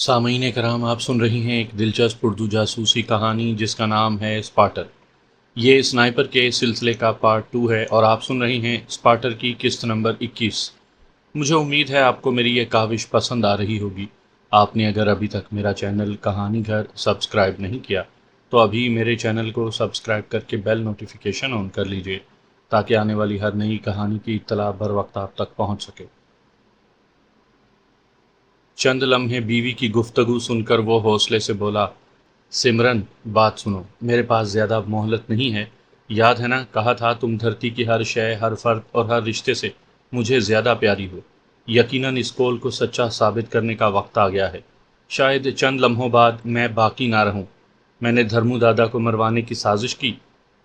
سامعین کرام، آپ سن رہی ہیں ایک دلچسپ اردو جاسوسی کہانی جس کا نام ہے اسپارٹر۔ یہ سنائپر کے سلسلے کا پارٹ 2 ہے اور آپ سن رہی ہیں اسپارٹر کی قسط نمبر 21۔ مجھے امید ہے آپ کو میری یہ کاوش پسند آ رہی ہوگی۔ آپ نے اگر ابھی تک میرا چینل کہانی گھر سبسکرائب نہیں کیا تو ابھی میرے چینل کو سبسکرائب کر کے بیل نوٹیفیکیشن آن کر لیجئے تاکہ آنے والی ہر نئی کہانی کی اطلاع بر وقت آپ تک پہنچ سکے۔ چند لمحے بیوی کی گفتگو سن کر وہ حوصلے سے بولا، سمرن بات سنو، میرے پاس زیادہ مہلت نہیں ہے۔ یاد ہے نا، کہا تھا تم دھرتی کی ہر شے، ہر فرد اور ہر رشتے سے مجھے زیادہ پیاری ہو۔ یقیناً اس قول کو سچا ثابت کرنے کا وقت آ گیا ہے۔ شاید چند لمحوں بعد میں باقی نہ رہوں۔ میں نے دھرمو دادا کو مروانے کی سازش کی،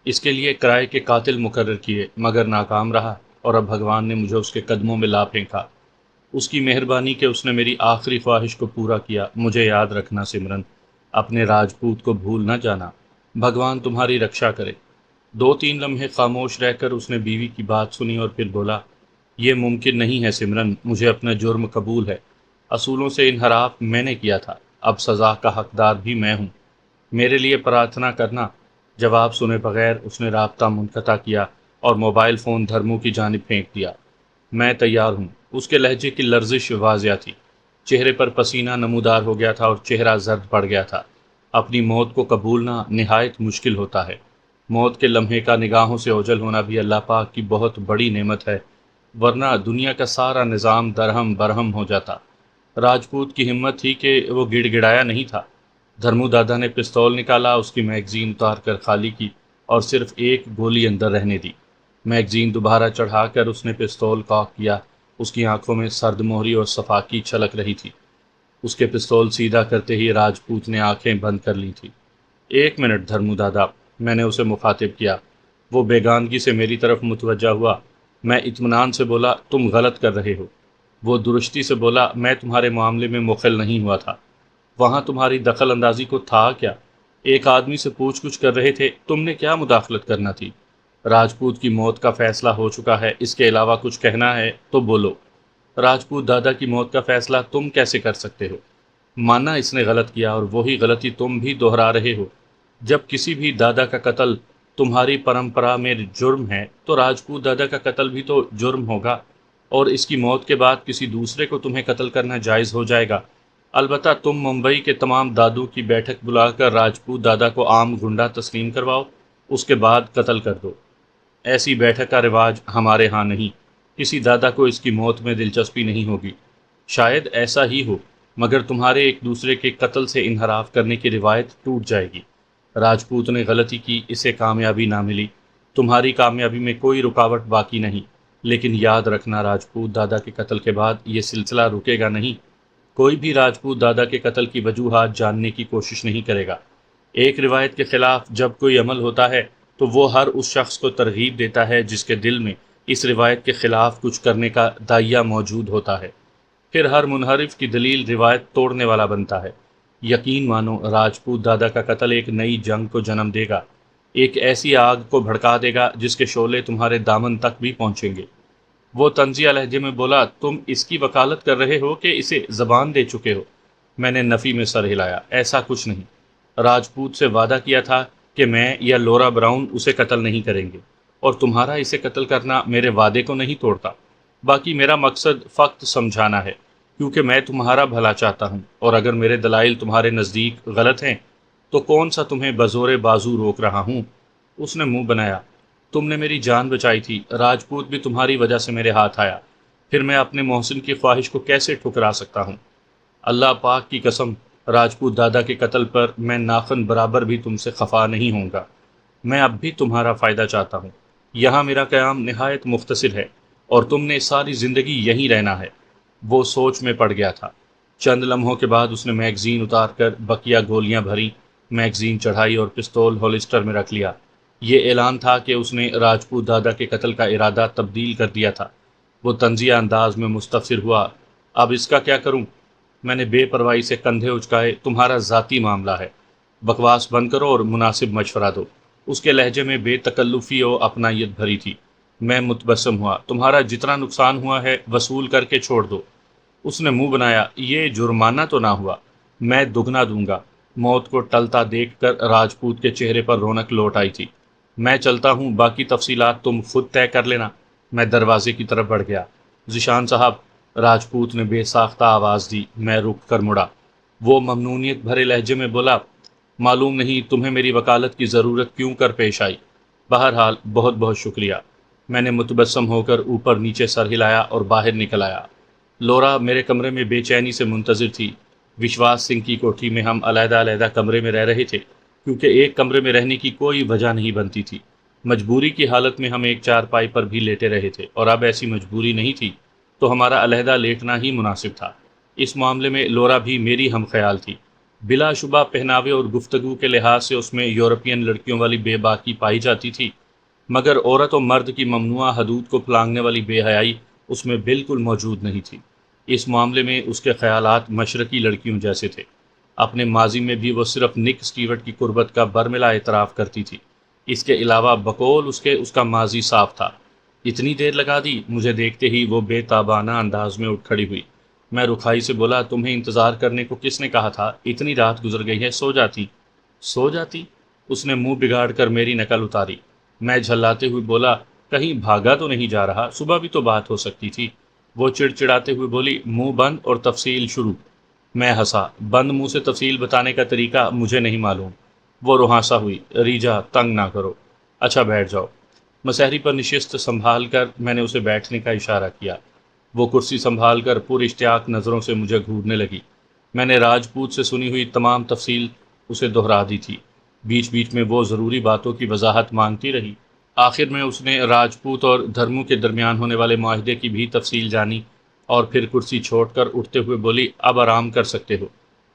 اس کے لیے کرائے کے قاتل مقرر کیے، مگر ناکام رہا، اور اب بھگوان نے مجھے اس کے قدموں میں لا پھینکا۔ اس کی مہربانی کہ اس نے میری آخری خواہش کو پورا کیا۔ مجھے یاد رکھنا سمرن، اپنے راجپوت کو بھول نہ جانا۔ بھگوان تمہاری رکشا کرے۔ 2-3 لمحے خاموش رہ کر اس نے بیوی کی بات سنی اور پھر بولا، یہ ممکن نہیں ہے سمرن، مجھے اپنا جرم قبول ہے۔ اصولوں سے انحراف میں نے کیا تھا، اب سزا کا حقدار بھی میں ہوں۔ میرے لیے پرارتھنا کرنا۔ جواب سنے بغیر اس نے رابطہ منقطع کیا اور موبائل فون دھرمو کی جانب پھینک دیا۔ میں تیار ہوں۔ اس کے لہجے کی لرزش واضح تھی، چہرے پر پسینہ نمودار ہو گیا تھا اور چہرہ زرد پڑ گیا تھا۔ اپنی موت کو قبولنا نہایت مشکل ہوتا ہے۔ موت کے لمحے کا نگاہوں سے اوجھل ہونا بھی اللہ پاک کی بہت بڑی نعمت ہے، ورنہ دنیا کا سارا نظام درہم برہم ہو جاتا۔ راجپوت کی ہمت تھی کہ وہ گڑ گڑایا نہیں تھا۔ دھرمو دادا نے پستول نکالا، اس کی میگزین اتار کر خالی کی اور صرف ایک گولی اندر رہنے دی۔ میگزین دوبارہ چڑھا کر اس نے پستول کاک کیا۔ اس کی آنکھوں میں سرد مہری اور صفاقی چھلک رہی تھی۔ اس کے پستول سیدھا کرتے ہی راجپوت نے آنکھیں بند کر لی تھی۔ 1 منٹ دھرمو دادا، میں نے اسے مخاطب کیا۔ وہ بیگانگی سے میری طرف متوجہ ہوا۔ میں اطمینان سے بولا، تم غلط کر رہے ہو۔ وہ درستی سے بولا، میں تمہارے معاملے میں مخل نہیں ہوا تھا۔ وہاں تمہاری دخل اندازی کو تھا کیا؟ ایک آدمی سے پوچھ گچھ کر رہے تھے، تم نے کیا مداخلت کرنا تھی؟ راجپوت کی موت کا فیصلہ ہو چکا ہے، اس کے علاوہ کچھ کہنا ہے تو بولو۔ راجپوت دادا کی موت کا فیصلہ تم کیسے کر سکتے ہو؟ مانا اس نے غلط کیا اور وہی غلطی تم بھی دہرا رہے ہو۔ جب کسی بھی دادا کا قتل تمہاری پرمپرا میں جرم ہے تو راجپوت دادا کا قتل بھی تو جرم ہوگا، اور اس کی موت کے بعد کسی دوسرے کو تمہیں قتل کرنا جائز ہو جائے گا۔ البتہ تم ممبئی کے تمام دادوں کی بیٹھک بلا کر راجپوت دادا کو عام گنڈا تسلیم کرواؤ، اس کے بعد قتل کر دو۔ ایسی بیٹھک کا رواج ہمارے ہاں نہیں۔ کسی دادا کو اس کی موت میں دلچسپی نہیں ہوگی۔ شاید ایسا ہی ہو، مگر تمہارے ایک دوسرے کے قتل سے انحراف کرنے کی روایت ٹوٹ جائے گی۔ راجپوت نے غلطی کی، اسے کامیابی نہ ملی۔ تمہاری کامیابی میں کوئی رکاوٹ باقی نہیں، لیکن یاد رکھنا راجپوت دادا کے قتل کے بعد یہ سلسلہ رکے گا نہیں۔ کوئی بھی راجپوت دادا کے قتل کی وجوہات جاننے کی کوشش نہیں کرے گا۔ ایک روایت کے خلاف جب کوئی عمل ہوتا ہے تو وہ ہر اس شخص کو ترغیب دیتا ہے جس کے دل میں اس روایت کے خلاف کچھ کرنے کا داعیہ موجود ہوتا ہے۔ پھر ہر منحرف کی دلیل روایت توڑنے والا بنتا ہے۔ یقین مانو، راجپوت دادا کا قتل ایک نئی جنگ کو جنم دے گا، ایک ایسی آگ کو بھڑکا دے گا جس کے شعلے تمہارے دامن تک بھی پہنچیں گے۔ وہ طنزیہ لہجے میں بولا، تم اس کی وکالت کر رہے ہو کہ اسے زبان دے چکے ہو؟ میں نے نفی میں سر ہلایا، ایسا کچھ نہیں۔ راجپوت سے وعدہ کیا تھا کہ میں یا لورا براؤن اسے قتل نہیں کریں گے، اور تمہارا اسے قتل کرنا میرے وعدے کو نہیں توڑتا۔ باقی میرا مقصد فقط سمجھانا ہے، کیونکہ میں تمہارا بھلا چاہتا ہوں، اور اگر میرے دلائل تمہارے نزدیک غلط ہیں تو کون سا تمہیں بزور بازو روک رہا ہوں؟ اس نے منہ بنایا، تم نے میری جان بچائی تھی، راجپوت بھی تمہاری وجہ سے میرے ہاتھ آیا، پھر میں اپنے محسن کی خواہش کو کیسے ٹھکرا سکتا ہوں؟ اللہ پاک کی قسم، راجپوت دادا کے قتل پر میں ناخن برابر بھی تم سے خفا نہیں ہوں گا۔ میں اب بھی تمہارا فائدہ چاہتا ہوں۔ یہاں میرا قیام نہایت مختصر ہے، اور تم نے ساری زندگی یہیں رہنا ہے۔ وہ سوچ میں پڑ گیا تھا۔ چند لمحوں کے بعد اس نے میگزین اتار کر بقیہ گولیاں بھری، میگزین چڑھائی اور پستول ہولسٹر میں رکھ لیا۔ یہ اعلان تھا کہ اس نے راجپوت دادا کے قتل کا ارادہ تبدیل کر دیا تھا۔ وہ طنزیہ انداز میں مستفسر ہوا، اب اس کا کیا کروں؟ میں نے بے پرواہی سے کندھے اچکائے، تمہارا ذاتی معاملہ ہے، بکواس بند کرو اور مناسب مشورہ دو۔ اس کے لہجے میں بے تکلفی و اپنائیت بھری تھی۔ میں متبسم ہوا، تمہارا جتنا نقصان ہوا ہے وصول کر کے چھوڑ دو۔ اس نے منہ بنایا، یہ جرمانہ تو نہ ہوا؟ میں دگنا دوں گا۔ موت کو ٹلتا دیکھ کر راجپوت کے چہرے پر رونق لوٹ آئی تھی۔ میں چلتا ہوں، باقی تفصیلات تم خود طے کر لینا۔ میں دروازے کی طرف بڑھ گیا۔ ذیشان صاحب، راجپوت نے بے ساختہ آواز دی۔ میں رک کر مڑا۔ وہ ممنونیت بھرے لہجے میں بولا، معلوم نہیں تمہیں میری وکالت کی ضرورت کیوں کر پیش آئی، بہرحال بہت بہت شکریہ۔ میں نے متبسم ہو کر اوپر نیچے سر ہلایا اور باہر نکل آیا۔ لورا میرے کمرے میں بے چینی سے منتظر تھی۔ وشواس سنگھ کی کوٹھی میں ہم علیحدہ علیحدہ کمرے میں رہ رہے تھے، کیونکہ ایک کمرے میں رہنے کی کوئی وجہ نہیں بنتی تھی۔ مجبوری کی حالت میں ہم ایک چارپائی پر بھی لیٹے رہے تھے، اور اب ایسی مجبوری نہیں تھی تو ہمارا علیحدہ لیٹنا ہی مناسب تھا۔ اس معاملے میں لورا بھی میری ہم خیال تھی۔ بلا شبہ پہناوے اور گفتگو کے لحاظ سے اس میں یورپین لڑکیوں والی بے باکی پائی جاتی تھی، مگر عورت و مرد کی ممنوعہ حدود کو پھلانگنے والی بے حیائی اس میں بالکل موجود نہیں تھی۔ اس معاملے میں اس کے خیالات مشرقی لڑکیوں جیسے تھے۔ اپنے ماضی میں بھی وہ صرف نک سٹیورٹ کی قربت کا برملا اعتراف کرتی تھی۔ اس کے علاوہ بقول اس کا ماضی صاف تھا۔ اتنی دیر لگا دی؟ مجھے دیکھتے ہی وہ بے تابانہ انداز میں اٹھ کھڑی ہوئی۔ میں رکھائی سے بولا، تمہیں انتظار کرنے کو کس نے کہا تھا؟ اتنی رات گزر گئی ہے، سو جاتی۔ سو جاتی؟ اس نے منہ بگاڑ کر میری نقل اتاری۔ میں جھلاتے ہوئے بولا، کہیں بھاگا تو نہیں جا رہا؟ صبح بھی تو بات ہو سکتی تھی۔ وہ چڑچڑاتے ہوئے بولی، منہ بند اور تفصیل شروع۔ میں ہنسا۔ بند منہ سے تفصیل بتانے کا طریقہ مجھے نہیں معلوم۔ وہ روہاسا ہوئی۔ ریجا، تنگ نہ کرو۔ اچھا بیٹھ جاؤ۔ مسہری پر نشست سنبھال کر میں نے اسے بیٹھنے کا اشارہ کیا۔ وہ کرسی سنبھال کر پر اشتیاق نظروں سے مجھے گھورنے لگی۔ میں نے راجپوت سے سنی ہوئی تمام تفصیل اسے دہرا دی تھی۔ بیچ بیچ میں وہ ضروری باتوں کی وضاحت مانگتی رہی۔ آخر میں اس نے راجپوت اور دھرمو کے درمیان ہونے والے معاہدے کی بھی تفصیل جانی، اور پھر کرسی چھوڑ کر اٹھتے ہوئے بولی، اب آرام کر سکتے ہو۔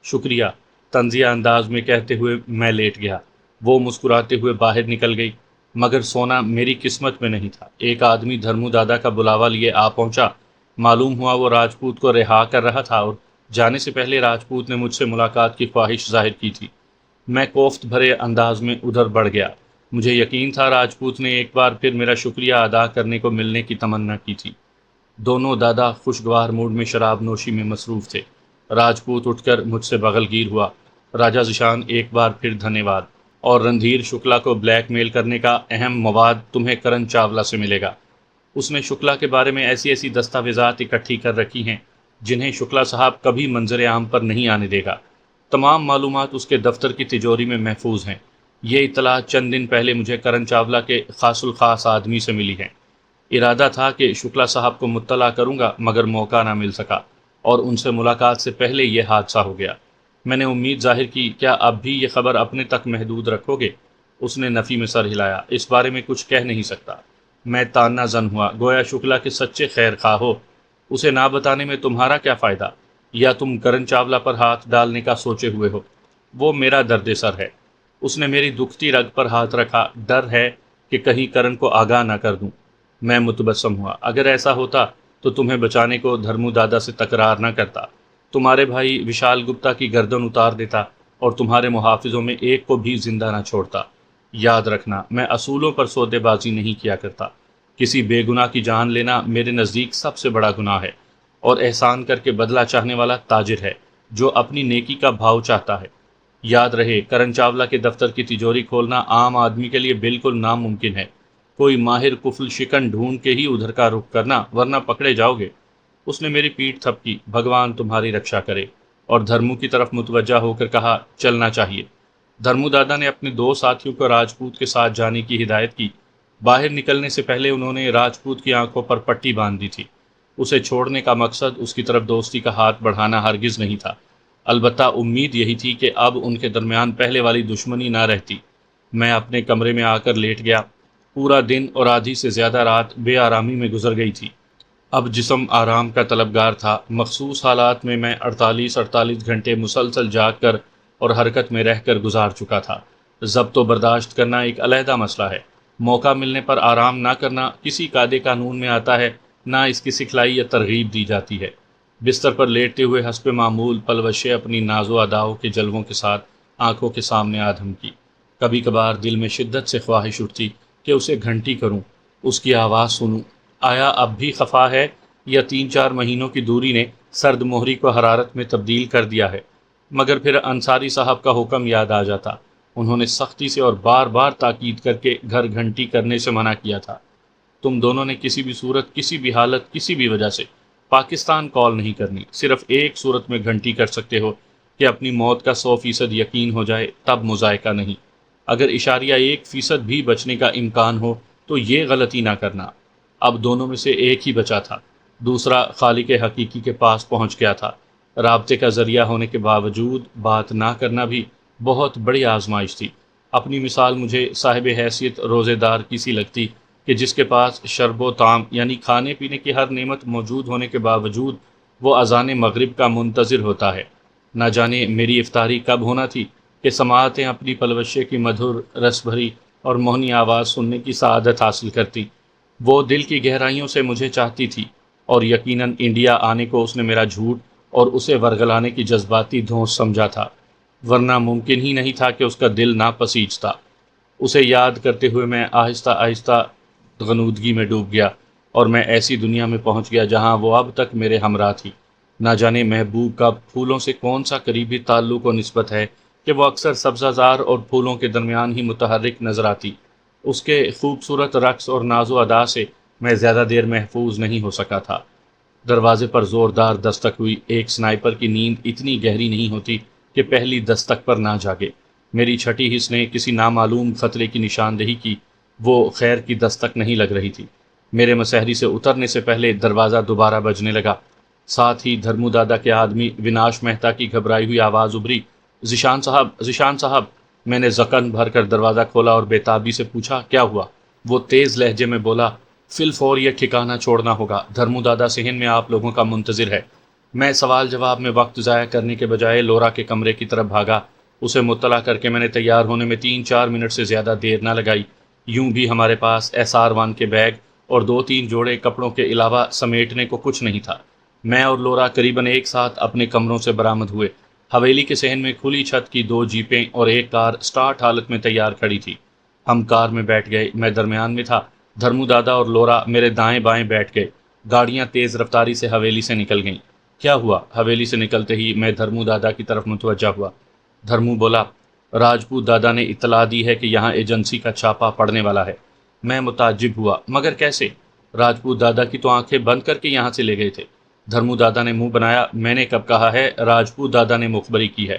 شکریہ، طنزیہ انداز میں کہتے ہوئے میں لیٹ گیا۔ وہ مسکراتے ہوئے باہر نکل گئی، مگر سونا میری قسمت میں نہیں تھا۔ ایک آدمی دھرمو دادا کا بلاوا لیے آ پہنچا۔ معلوم ہوا وہ راجپوت کو رہا کر رہا تھا، اور جانے سے پہلے راجپوت نے مجھ سے ملاقات کی خواہش ظاہر کی تھی۔ میں کوفت بھرے انداز میں ادھر بڑھ گیا۔ مجھے یقین تھا راجپوت نے ایک بار پھر میرا شکریہ ادا کرنے کو ملنے کی تمنا کی تھی۔ دونوں دادا خوشگوار موڈ میں شراب نوشی میں مصروف تھے۔ راجپوت اٹھ کر مجھ سے بغل گیر ہوا۔ راجا ذیشان، ایک بار پھر دھنیہ واد، اور رندھیر شکلا کو بلیک میل کرنے کا اہم مواد تمہیں کرن چاولہ سے ملے گا۔ اس نے شکلا کے بارے میں ایسی ایسی دستاویزات اکٹھی کر رکھی ہیں جنہیں شکلا صاحب کبھی منظر عام پر نہیں آنے دے گا۔ تمام معلومات اس کے دفتر کی تجوری میں محفوظ ہیں۔ یہ اطلاع چند دن پہلے مجھے کرن چاولہ کے خاص الخاص آدمی سے ملی ہے۔ ارادہ تھا کہ شکلا صاحب کو مطلع کروں گا، مگر موقع نہ مل سکا، اور ان سے ملاقات سے پہلے یہ حادثہ ہو گیا۔ میں نے امید ظاہر کی، کیا اب بھی یہ خبر اپنے تک محدود رکھو گے؟ اس نے نفی میں سر ہلایا۔ اس بارے میں کچھ کہہ نہیں سکتا۔ میں تانا زن ہوا، گویا شکلا کے سچے خیر خواہ ہو۔ اسے نہ بتانے میں تمہارا کیا فائدہ؟ یا تم کرن چاولہ پر ہاتھ ڈالنے کا سوچے ہوئے ہو؟ وہ میرا درد سر ہے۔ اس نے میری دکھتی رگ پر ہاتھ رکھا۔ ڈر ہے کہ کہیں کرن کو آگاہ نہ کر دوں۔ میں متبسم ہوا۔ اگر ایسا ہوتا تو تمہیں بچانے کو دھرمو دادا سے تکرار نہ کرتا، تمہارے بھائی وشال گپتا کی گردن اتار دیتا، اور تمہارے محافظوں میں ایک کو بھی زندہ نہ چھوڑتا۔ یاد رکھنا، میں اصولوں پر سودے بازی نہیں کیا کرتا۔ کسی بے گناہ کی جان لینا میرے نزدیک سب سے بڑا گناہ ہے، اور احسان کر کے بدلہ چاہنے والا تاجر ہے جو اپنی نیکی کا بھاؤ چاہتا ہے۔ یاد رہے، کرن چاولہ کے دفتر کی تجوری کھولنا عام آدمی کے لیے بالکل ناممکن ہے۔ کوئی ماہر کفل شکن ڈھونڈ کے ہی ادھر کا رخ کرنا، ورنہ پکڑے جاؤ گے۔ اس نے میری پیٹھ تھپکی۔ بھگوان تمہاری رکشا کرے، اور دھرمو کی طرف متوجہ ہو کر کہا، چلنا چاہیے۔ دھرمو دادا نے اپنے دو ساتھیوں کو راجپوت کے ساتھ جانے کی ہدایت کی۔ باہر نکلنے سے پہلے انہوں نے راجپوت کی آنکھوں پر پٹی باندھ دی تھی۔ اسے چھوڑنے کا مقصد اس کی طرف دوستی کا ہاتھ بڑھانا ہرگز نہیں تھا، البتہ امید یہی تھی کہ اب ان کے درمیان پہلے والی دشمنی نہ رہتی۔ میں اپنے کمرے میں آ کر لیٹ گیا۔ پورا دن اور آدھی سے زیادہ رات بے آرامی میں گزر گئی تھی۔ اب جسم آرام کا طلبگار تھا۔ مخصوص حالات میں 48 گھنٹے مسلسل جاگ کر اور حرکت میں رہ کر گزار چکا تھا۔ ضبط و برداشت کرنا ایک علیحدہ مسئلہ ہے۔ موقع ملنے پر آرام نہ کرنا کسی قاعدے قانون میں آتا ہے، نہ اس کی سکھلائی یا ترغیب دی جاتی ہے۔ بستر پر لیٹتے ہوئے حسب معمول پلوشیں اپنی ناز و اداؤں کے جلووں کے ساتھ آنکھوں کے سامنے آدھم کی۔ کبھی کبھار دل میں شدت سے خواہش اٹھتی کہ اسے گھنٹی کروں، اس کی آواز سنوں۔ آیا اب بھی خفا ہے، یا 3-4 مہینوں کی دوری نے سرد مہری کو حرارت میں تبدیل کر دیا ہے؟ مگر پھر انصاری صاحب کا حکم یاد آ جاتا۔ انہوں نے سختی سے اور بار بار تاکید کر کے گھر گھنٹی کرنے سے منع کیا تھا۔ تم دونوں نے کسی بھی صورت، کسی بھی حالت، کسی بھی وجہ سے پاکستان کال نہیں کرنی۔ صرف ایک صورت میں گھنٹی کر سکتے ہو کہ اپنی موت کا 100% یقین ہو جائے، تب مذائقہ نہیں۔ اگر اشاریہ 1% بھی بچنے کا امکان ہو تو یہ غلطی نہ کرنا۔ اب دونوں میں سے ایک ہی بچا تھا، دوسرا خالق حقیقی کے پاس پہنچ گیا تھا۔ رابطے کا ذریعہ ہونے کے باوجود بات نہ کرنا بھی بہت بڑی آزمائش تھی۔ اپنی مثال مجھے صاحب حیثیت روزے دار کی سی لگتی کہ جس کے پاس شرب و طعام یعنی کھانے پینے کی ہر نعمت موجود ہونے کے باوجود وہ اذان مغرب کا منتظر ہوتا ہے۔ نہ جانے میری افطاری کب ہونا تھی کہ سماعتیں اپنی پلوشے کی مدھر، رس بھری اور موہنی آواز سننے کی سعادت حاصل کرتی۔ وہ دل کی گہرائیوں سے مجھے چاہتی تھی، اور یقیناً انڈیا آنے کو اس نے میرا جھوٹ اور اسے ورگلانے کی جذباتی دھونس سمجھا تھا، ورنہ ممکن ہی نہیں تھا کہ اس کا دل نہ پسیجتا۔ اسے یاد کرتے ہوئے میں آہستہ آہستہ غنودگی میں ڈوب گیا، اور میں ایسی دنیا میں پہنچ گیا جہاں وہ اب تک میرے ہمراہ تھی۔ نہ جانے محبوب کا پھولوں سے کون سا قریبی تعلق و نسبت ہے کہ وہ اکثر سبزہ زار اور پھولوں کے درمیان ہی متحرک نظر آتی۔ اس کے خوبصورت رقص اور ناز و ادا سے میں زیادہ دیر محفوظ نہیں ہو سکا تھا۔ دروازے پر زوردار دستک ہوئی۔ ایک سنائپر کی نیند اتنی گہری نہیں ہوتی کہ پہلی دستک پر نہ جاگے۔ میری چھٹی حس نے کسی نامعلوم خطرے کی نشاندہی کی۔ وہ خیر کی دستک نہیں لگ رہی تھی۔ میرے مسحری سے اترنے سے پہلے دروازہ دوبارہ بجنے لگا۔ ساتھ ہی دھرمو دادا کے آدمی وناش مہتا کی گھبرائی ہوئی آواز ابھری، ذیشان صاحب، ذیشان صاحب۔ میں نے زکن بھر کر دروازہ کھولا اور بے تابی سے پوچھا، کیا ہوا؟ وہ تیز لہجے میں بولا، فی الفور یہ ٹھکانہ چھوڑنا ہوگا، دھرمو دادا صحن میں آپ لوگوں کا منتظر ہے۔ میں سوال جواب میں وقت ضائع کرنے کے بجائے لورا کے کمرے کی طرف بھاگا۔ اسے مطلع کر کے میں نے تیار ہونے میں 3-4 منٹ سے زیادہ دیر نہ لگائی۔ یوں بھی ہمارے پاس SR-1 کے بیگ اور 2-3 جوڑے کپڑوں کے علاوہ سمیٹنے کو کچھ نہیں تھا۔ میں اور لورا قریباً ایک ساتھ اپنے کمروں سے برآمد ہوئے۔ حویلی کے صحن میں کھلی چھت کی 2 جیپیں اور ایک کار سٹارٹ حالت میں تیار کھڑی تھی۔ ہم کار میں بیٹھ گئے۔ میں درمیان میں تھا، دھرمو دادا اور لورا میرے دائیں بائیں بیٹھ گئے۔ گاڑیاں تیز رفتاری سے حویلی سے نکل گئیں۔ کیا ہوا؟ حویلی سے نکلتے ہی میں دھرمو دادا کی طرف متوجہ ہوا۔ دھرمو بولا، راجپوت دادا نے اطلاع دی ہے کہ یہاں ایجنسی کا چھاپا پڑنے والا ہے۔ میں متعجب ہوا، مگر کیسے؟ راجپوت دادا کی تو آنکھیں بند کر کے یہاں سے لے گئے تھے۔ دھرمو دادا نے منہ بنایا، میں نے کب کہا ہے؟ راجپوت دادا نے مخبری کی ہے۔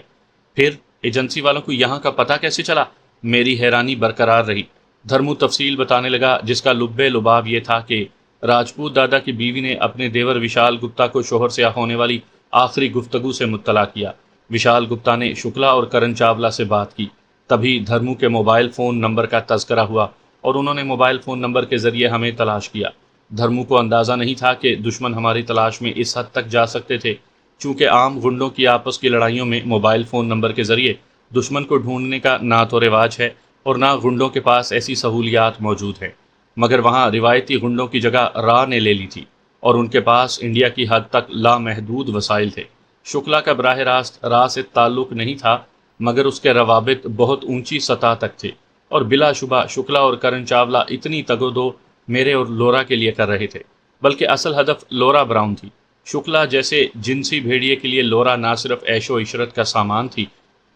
پھر ایجنسی والوں کو یہاں کا پتہ کیسے چلا؟ میری حیرانی برقرار رہی۔ دھرمو تفصیل بتانے لگا، جس کا لب لباب یہ تھا کہ راجپوت دادا کی بیوی نے اپنے دیور وشال گپتا کو شوہر سے ہونے والی آخری گفتگو سے مطلع کیا۔ وشال گپتا نے شکلا اور کرن چاولہ سے بات کی۔ تبھی دھرمو کے موبائل فون نمبر کا تذکرہ ہوا اور انہوں نے موبائل فون نمبر کے ذریعے ہمیں تلاش کیا۔ دھرمو کو اندازہ نہیں تھا کہ دشمن ہماری تلاش میں اس حد تک جا سکتے تھے، چونکہ عام غنڈوں کی آپس کی لڑائیوں میں موبائل فون نمبر کے ذریعے دشمن کو ڈھونڈنے کا نہ تو رواج ہے اور نہ غنڈوں کے پاس ایسی سہولیات موجود ہیں۔ مگر وہاں روایتی غنڈوں کی جگہ راہ نے لے لی تھی، اور ان کے پاس انڈیا کی حد تک لامحدود وسائل تھے۔ شکلا کا براہ راست راہ سے تعلق نہیں تھا، مگر اس کے روابط بہت اونچی سطح تک تھے، اور بلا شبہ شکلا اور کرن چاولہ اتنی تگودو میرے اور لورا کے لیے کر رہے تھے، بلکہ اصل ہدف لورا براؤن تھی۔ شکلا جیسے جنسی بھیڑیے کے لیے لورا نہ صرف عیش و عشرت کا سامان تھی،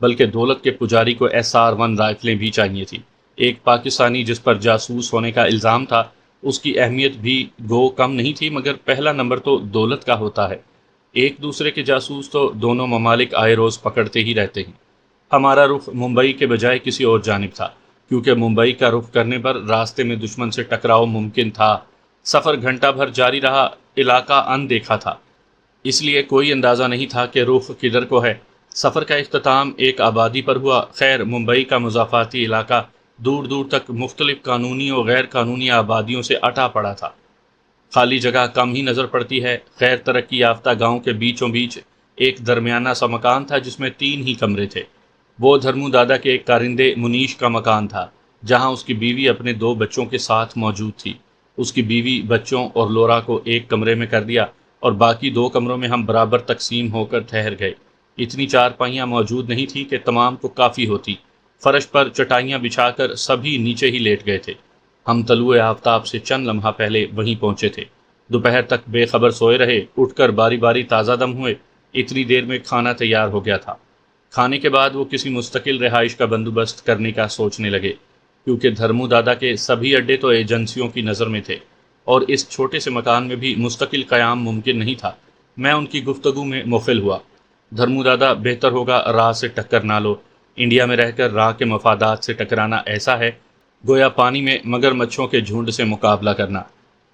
بلکہ دولت کے پجاری کو SR-1 رائفلیں بھی چاہیے تھی۔ ایک پاکستانی جس پر جاسوس ہونے کا الزام تھا، اس کی اہمیت بھی گو کم نہیں تھی، مگر پہلا نمبر تو دولت کا ہوتا ہے۔ ایک دوسرے کے جاسوس تو دونوں ممالک آئے روز پکڑتے ہی رہتے ہیں۔ ہمارا رخ ممبئی کے بجائے کسی اور جانب تھا، کیونکہ ممبئی کا رخ کرنے پر راستے میں دشمن سے ٹکراؤ ممکن تھا۔ سفر گھنٹہ بھر جاری رہا، علاقہ ان دیکھا تھا، اس لیے کوئی اندازہ نہیں تھا کہ رخ کدھر کو ہے۔ سفر کا اختتام ایک آبادی پر ہوا۔ خیر، ممبئی کا مضافاتی علاقہ دور دور تک مختلف قانونی اور غیر قانونی آبادیوں سے اٹا پڑا تھا۔ خالی جگہ کم ہی نظر پڑتی ہے۔ خیر، ترقی یافتہ گاؤں کے بیچوں بیچ ایک درمیانہ سا مکان تھا جس میں 3 ہی کمرے تھے۔ وہ دھرمو دادا کے ایک کارندے منیش کا مکان تھا، جہاں اس کی بیوی اپنے 2 بچوں کے ساتھ موجود تھی۔ اس کی بیوی، بچوں اور لورا کو ایک کمرے میں کر دیا، اور باقی 2 کمروں میں ہم برابر تقسیم ہو کر ٹھہر گئے۔ اتنی چارپائیاں موجود نہیں تھی کہ تمام کو کافی ہوتی۔ فرش پر چٹائیاں بچھا کر سبھی نیچے ہی لیٹ گئے تھے۔ ہم طلوع آفتاب سے چند لمحہ پہلے وہیں پہنچے تھے۔ دوپہر تک بے خبر سوئے رہے، اٹھ کر باری باری تازہ دم ہوئے۔ اتنی دیر میں کھانا تیار ہو گیا تھا۔ کھانے کے بعد وہ کسی مستقل رہائش کا بندوبست کرنے کا سوچنے لگے، کیونکہ دھرمو دادا کے سبھی اڈے تو ایجنسیوں کی نظر میں تھے اور اس چھوٹے سے مکان میں بھی مستقل قیام ممکن نہیں تھا۔ میں ان کی گفتگو میں مخل ہوا۔ دھرمو دادا، بہتر ہوگا راہ سے ٹکر نہ لو۔ انڈیا میں رہ کر راہ کے مفادات سے ٹکرانا ایسا ہے گویا پانی میں مگر مچھوں کے جھنڈ سے مقابلہ کرنا۔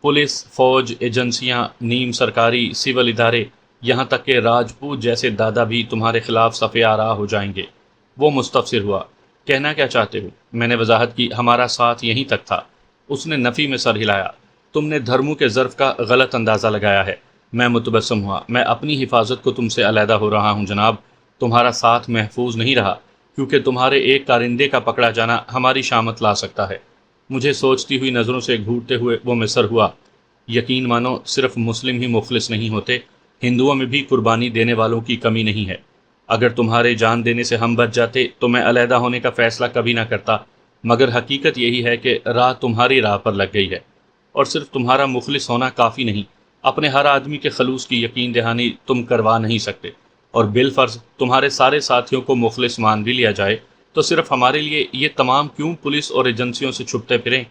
پولیس، فوج، ایجنسیاں، نیم سرکاری، سول ادارے، یہاں تک کہ راجپوت جیسے دادا بھی تمہارے خلاف صف آرا ہو جائیں گے۔ وہ مستفسر ہوا، کہنا کیا چاہتے ہو؟ میں نے وضاحت کی، ہمارا ساتھ یہیں تک تھا۔ اس نے نفی میں سر ہلایا۔ تم نے دھرمو کے ظرف کا غلط اندازہ لگایا ہے۔ میں متبسم ہوا۔ میں اپنی حفاظت کو تم سے علیحدہ ہو رہا ہوں جناب۔ تمہارا ساتھ محفوظ نہیں رہا، کیونکہ تمہارے ایک کارندے کا پکڑا جانا ہماری شامت لا سکتا ہے۔ مجھے سوچتی ہوئی نظروں سے گھورتے ہوئے وہ مصر ہوا، یقین مانو صرف مسلم ہی مخلص نہیں ہوتے، ہندوؤں میں بھی قربانی دینے والوں کی کمی نہیں ہے۔ اگر تمہارے جان دینے سے ہم بچ جاتے تو میں علیحدہ ہونے کا فیصلہ کبھی نہ کرتا، مگر حقیقت یہی ہے کہ راہ تمہاری راہ پر لگ گئی ہے، اور صرف تمہارا مخلص ہونا کافی نہیں، اپنے ہر آدمی کے خلوص کی یقین دہانی تم کروا نہیں سکتے، اور بالفرض تمہارے سارے ساتھیوں کو مخلص مان بھی لیا جائے تو صرف ہمارے لیے یہ تمام کیوں پولیس اور ایجنسیوں سے چھپتے پھریں؟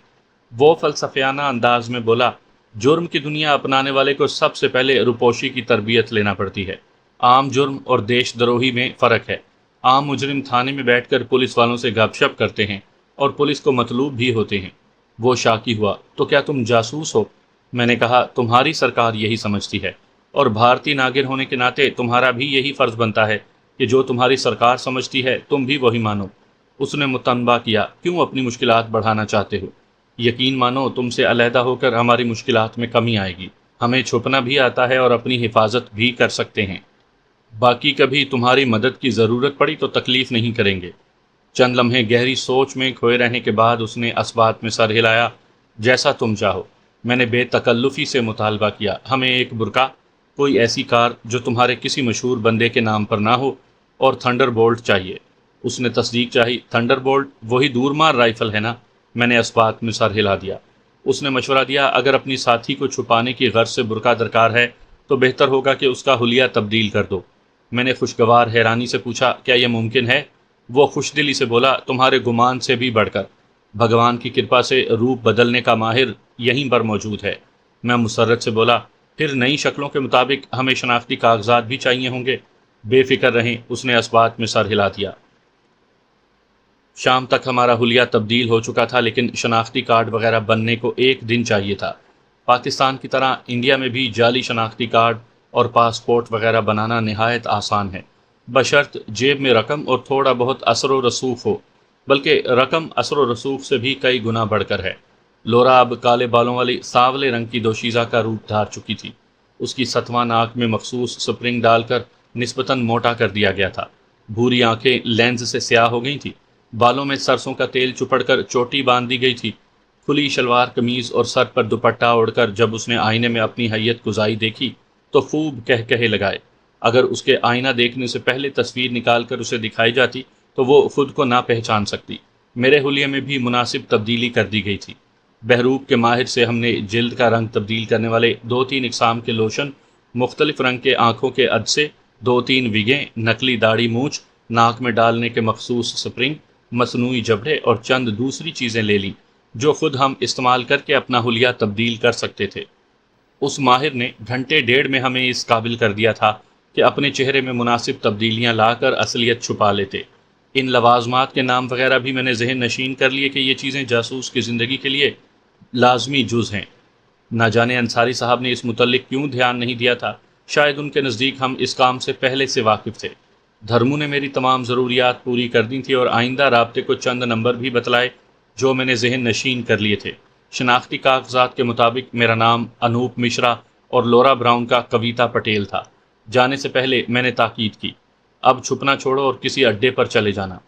وہ فلسفیانہ انداز میں بولا، جرم کی دنیا اپنانے والے کو سب سے پہلے روپوشی کی تربیت لینا پڑتی ہے۔ عام جرم اور دیش دروہی میں فرق ہے۔ عام مجرم تھانے میں بیٹھ کر پولیس والوں سے گپ شپ کرتے ہیں اور پولیس کو مطلوب بھی ہوتے ہیں۔ وہ شاکی ہوا، تو کیا تم جاسوس ہو؟ میں نے کہا، تمہاری سرکار یہی سمجھتی ہے، اور بھارتی ناگرد ہونے کے ناطے تمہارا بھی یہی فرض بنتا ہے کہ جو تمہاری سرکار سمجھتی ہے تم بھی وہی مانو۔ اس نے متنبہ کیا، کیوں اپنی مشکلات بڑھانا چاہتے ہو؟ یقین مانو تم سے علیحدہ ہو کر ہماری مشکلات میں کمی آئے گی۔ ہمیں چھپنا بھی آتا ہے اور اپنی حفاظت بھی کر سکتے ہیں۔ باقی کبھی تمہاری مدد کی ضرورت پڑی تو تکلیف نہیں کریں گے۔ چند لمحے گہری سوچ میں کھوئے رہنے کے بعد اس نے اسبات میں سر ہلایا، جیسا تم چاہو۔ میں نے بے تکلفی سے مطالبہ کیا، ہمیں ایک برقع، کوئی ایسی کار جو تمہارے کسی مشہور بندے کے نام پر نہ ہو، اور تھنڈر بولٹ چاہیے۔ اس نے تصدیق چاہی، تھنڈر بولٹ وہی دور مار رائفل ہے نا؟ میں نے اسبات میں سر ہلا دیا۔ اس نے مشورہ دیا، اگر اپنی ساتھی کو چھپانے کی غرض سے برقع درکار ہے تو بہتر ہوگا کہ اس کا حلیہ تبدیل کر دو۔ میں نے خوشگوار حیرانی سے پوچھا، کیا یہ ممکن ہے؟ وہ خوش دلی سے بولا، تمہارے گمان سے بھی بڑھ کر۔ بھگوان کی کرپا سے روپ بدلنے کا ماہر یہیں پر موجود ہے۔ میں مسرت سے بولا، پھر نئی شکلوں کے مطابق ہمیں شناختی کاغذات بھی چاہیے ہوں گے؟ بے فکر رہیں، اس نے اسبات میں سر ہلا دیا۔ شام تک ہمارا حلیہ تبدیل ہو چکا تھا، لیکن شناختی کارڈ وغیرہ بننے کو ایک دن چاہیے تھا۔ پاکستان کی طرح انڈیا میں بھی جعلی شناختی کارڈ اور پاسپورٹ وغیرہ بنانا نہایت آسان ہے، بشرط جیب میں رقم اور تھوڑا بہت اثر و رسوخ ہو، بلکہ رقم اثر و رسوخ سے بھی کئی گنا بڑھ کر ہے۔ لورا اب کالے بالوں والی سانولے رنگ کی دوشیزہ کا روپ دھار چکی تھی۔ اس کی ستواں ناک میں مخصوص سپرنگ ڈال کر نسبتاً موٹا کر دیا گیا تھا۔ بھوری آنکھیں لینز سے سیاہ ہو گئی تھیں۔ بالوں میں سرسوں کا تیل چپڑ کر چوٹی باندھ دی گئی تھی۔ کھلی شلوار قمیض اور سر پر دوپٹہ اوڑھ کر جب اس نے آئینے میں اپنی حیت گزائی دیکھی تو خوب کہے لگائے۔ اگر اس کے آئینہ دیکھنے سے پہلے تصویر نکال کر اسے دکھائی جاتی تو وہ خود کو نہ پہچان سکتی۔ میرے حلیے میں بھی مناسب تبدیلی کر دی گئی تھی۔ بہروپ کے ماہر سے ہم نے جلد کا رنگ تبدیل کرنے والے 2-3 اقسام کے لوشن، مختلف رنگ کے آنکھوں کے عدسے، 2-3 وگیں، نکلی داڑھی مونچھ، ناک میں ڈالنے کے مخصوص سپرنگ، مصنوعی جبڑے اور چند دوسری چیزیں لے لیں جو خود ہم استعمال کر کے اپنا حلیہ تبدیل کر سکتے تھے۔ اس ماہر نے گھنٹے ڈیڑھ میں ہمیں اس قابل کر دیا تھا کہ اپنے چہرے میں مناسب تبدیلیاں لا کر اصلیت چھپا لیتے۔ ان لوازمات کے نام وغیرہ بھی میں نے ذہن نشین کر لیے کہ یہ چیزیں جاسوس کی زندگی کے لیے لازمی جز ہیں۔ نہ جانے انصاری صاحب نے اس متعلق کیوں دھیان نہیں دیا تھا، شاید ان کے نزدیک ہم اس کام سے پہلے سے واقف تھے۔ دھرمو نے میری تمام ضروریات پوری کر دی تھی اور آئندہ رابطے کو چند نمبر بھی بتلائے جو میں نے ذہن نشین کر لیے تھے۔ شناختی کاغذات کے مطابق میرا نام انوپ مشرا اور لورا براؤن کا کویتا پٹیل تھا۔ جانے سے پہلے میں نے تاکید کی، اب چھپنا چھوڑو اور کسی اڈے پر چلے جانا۔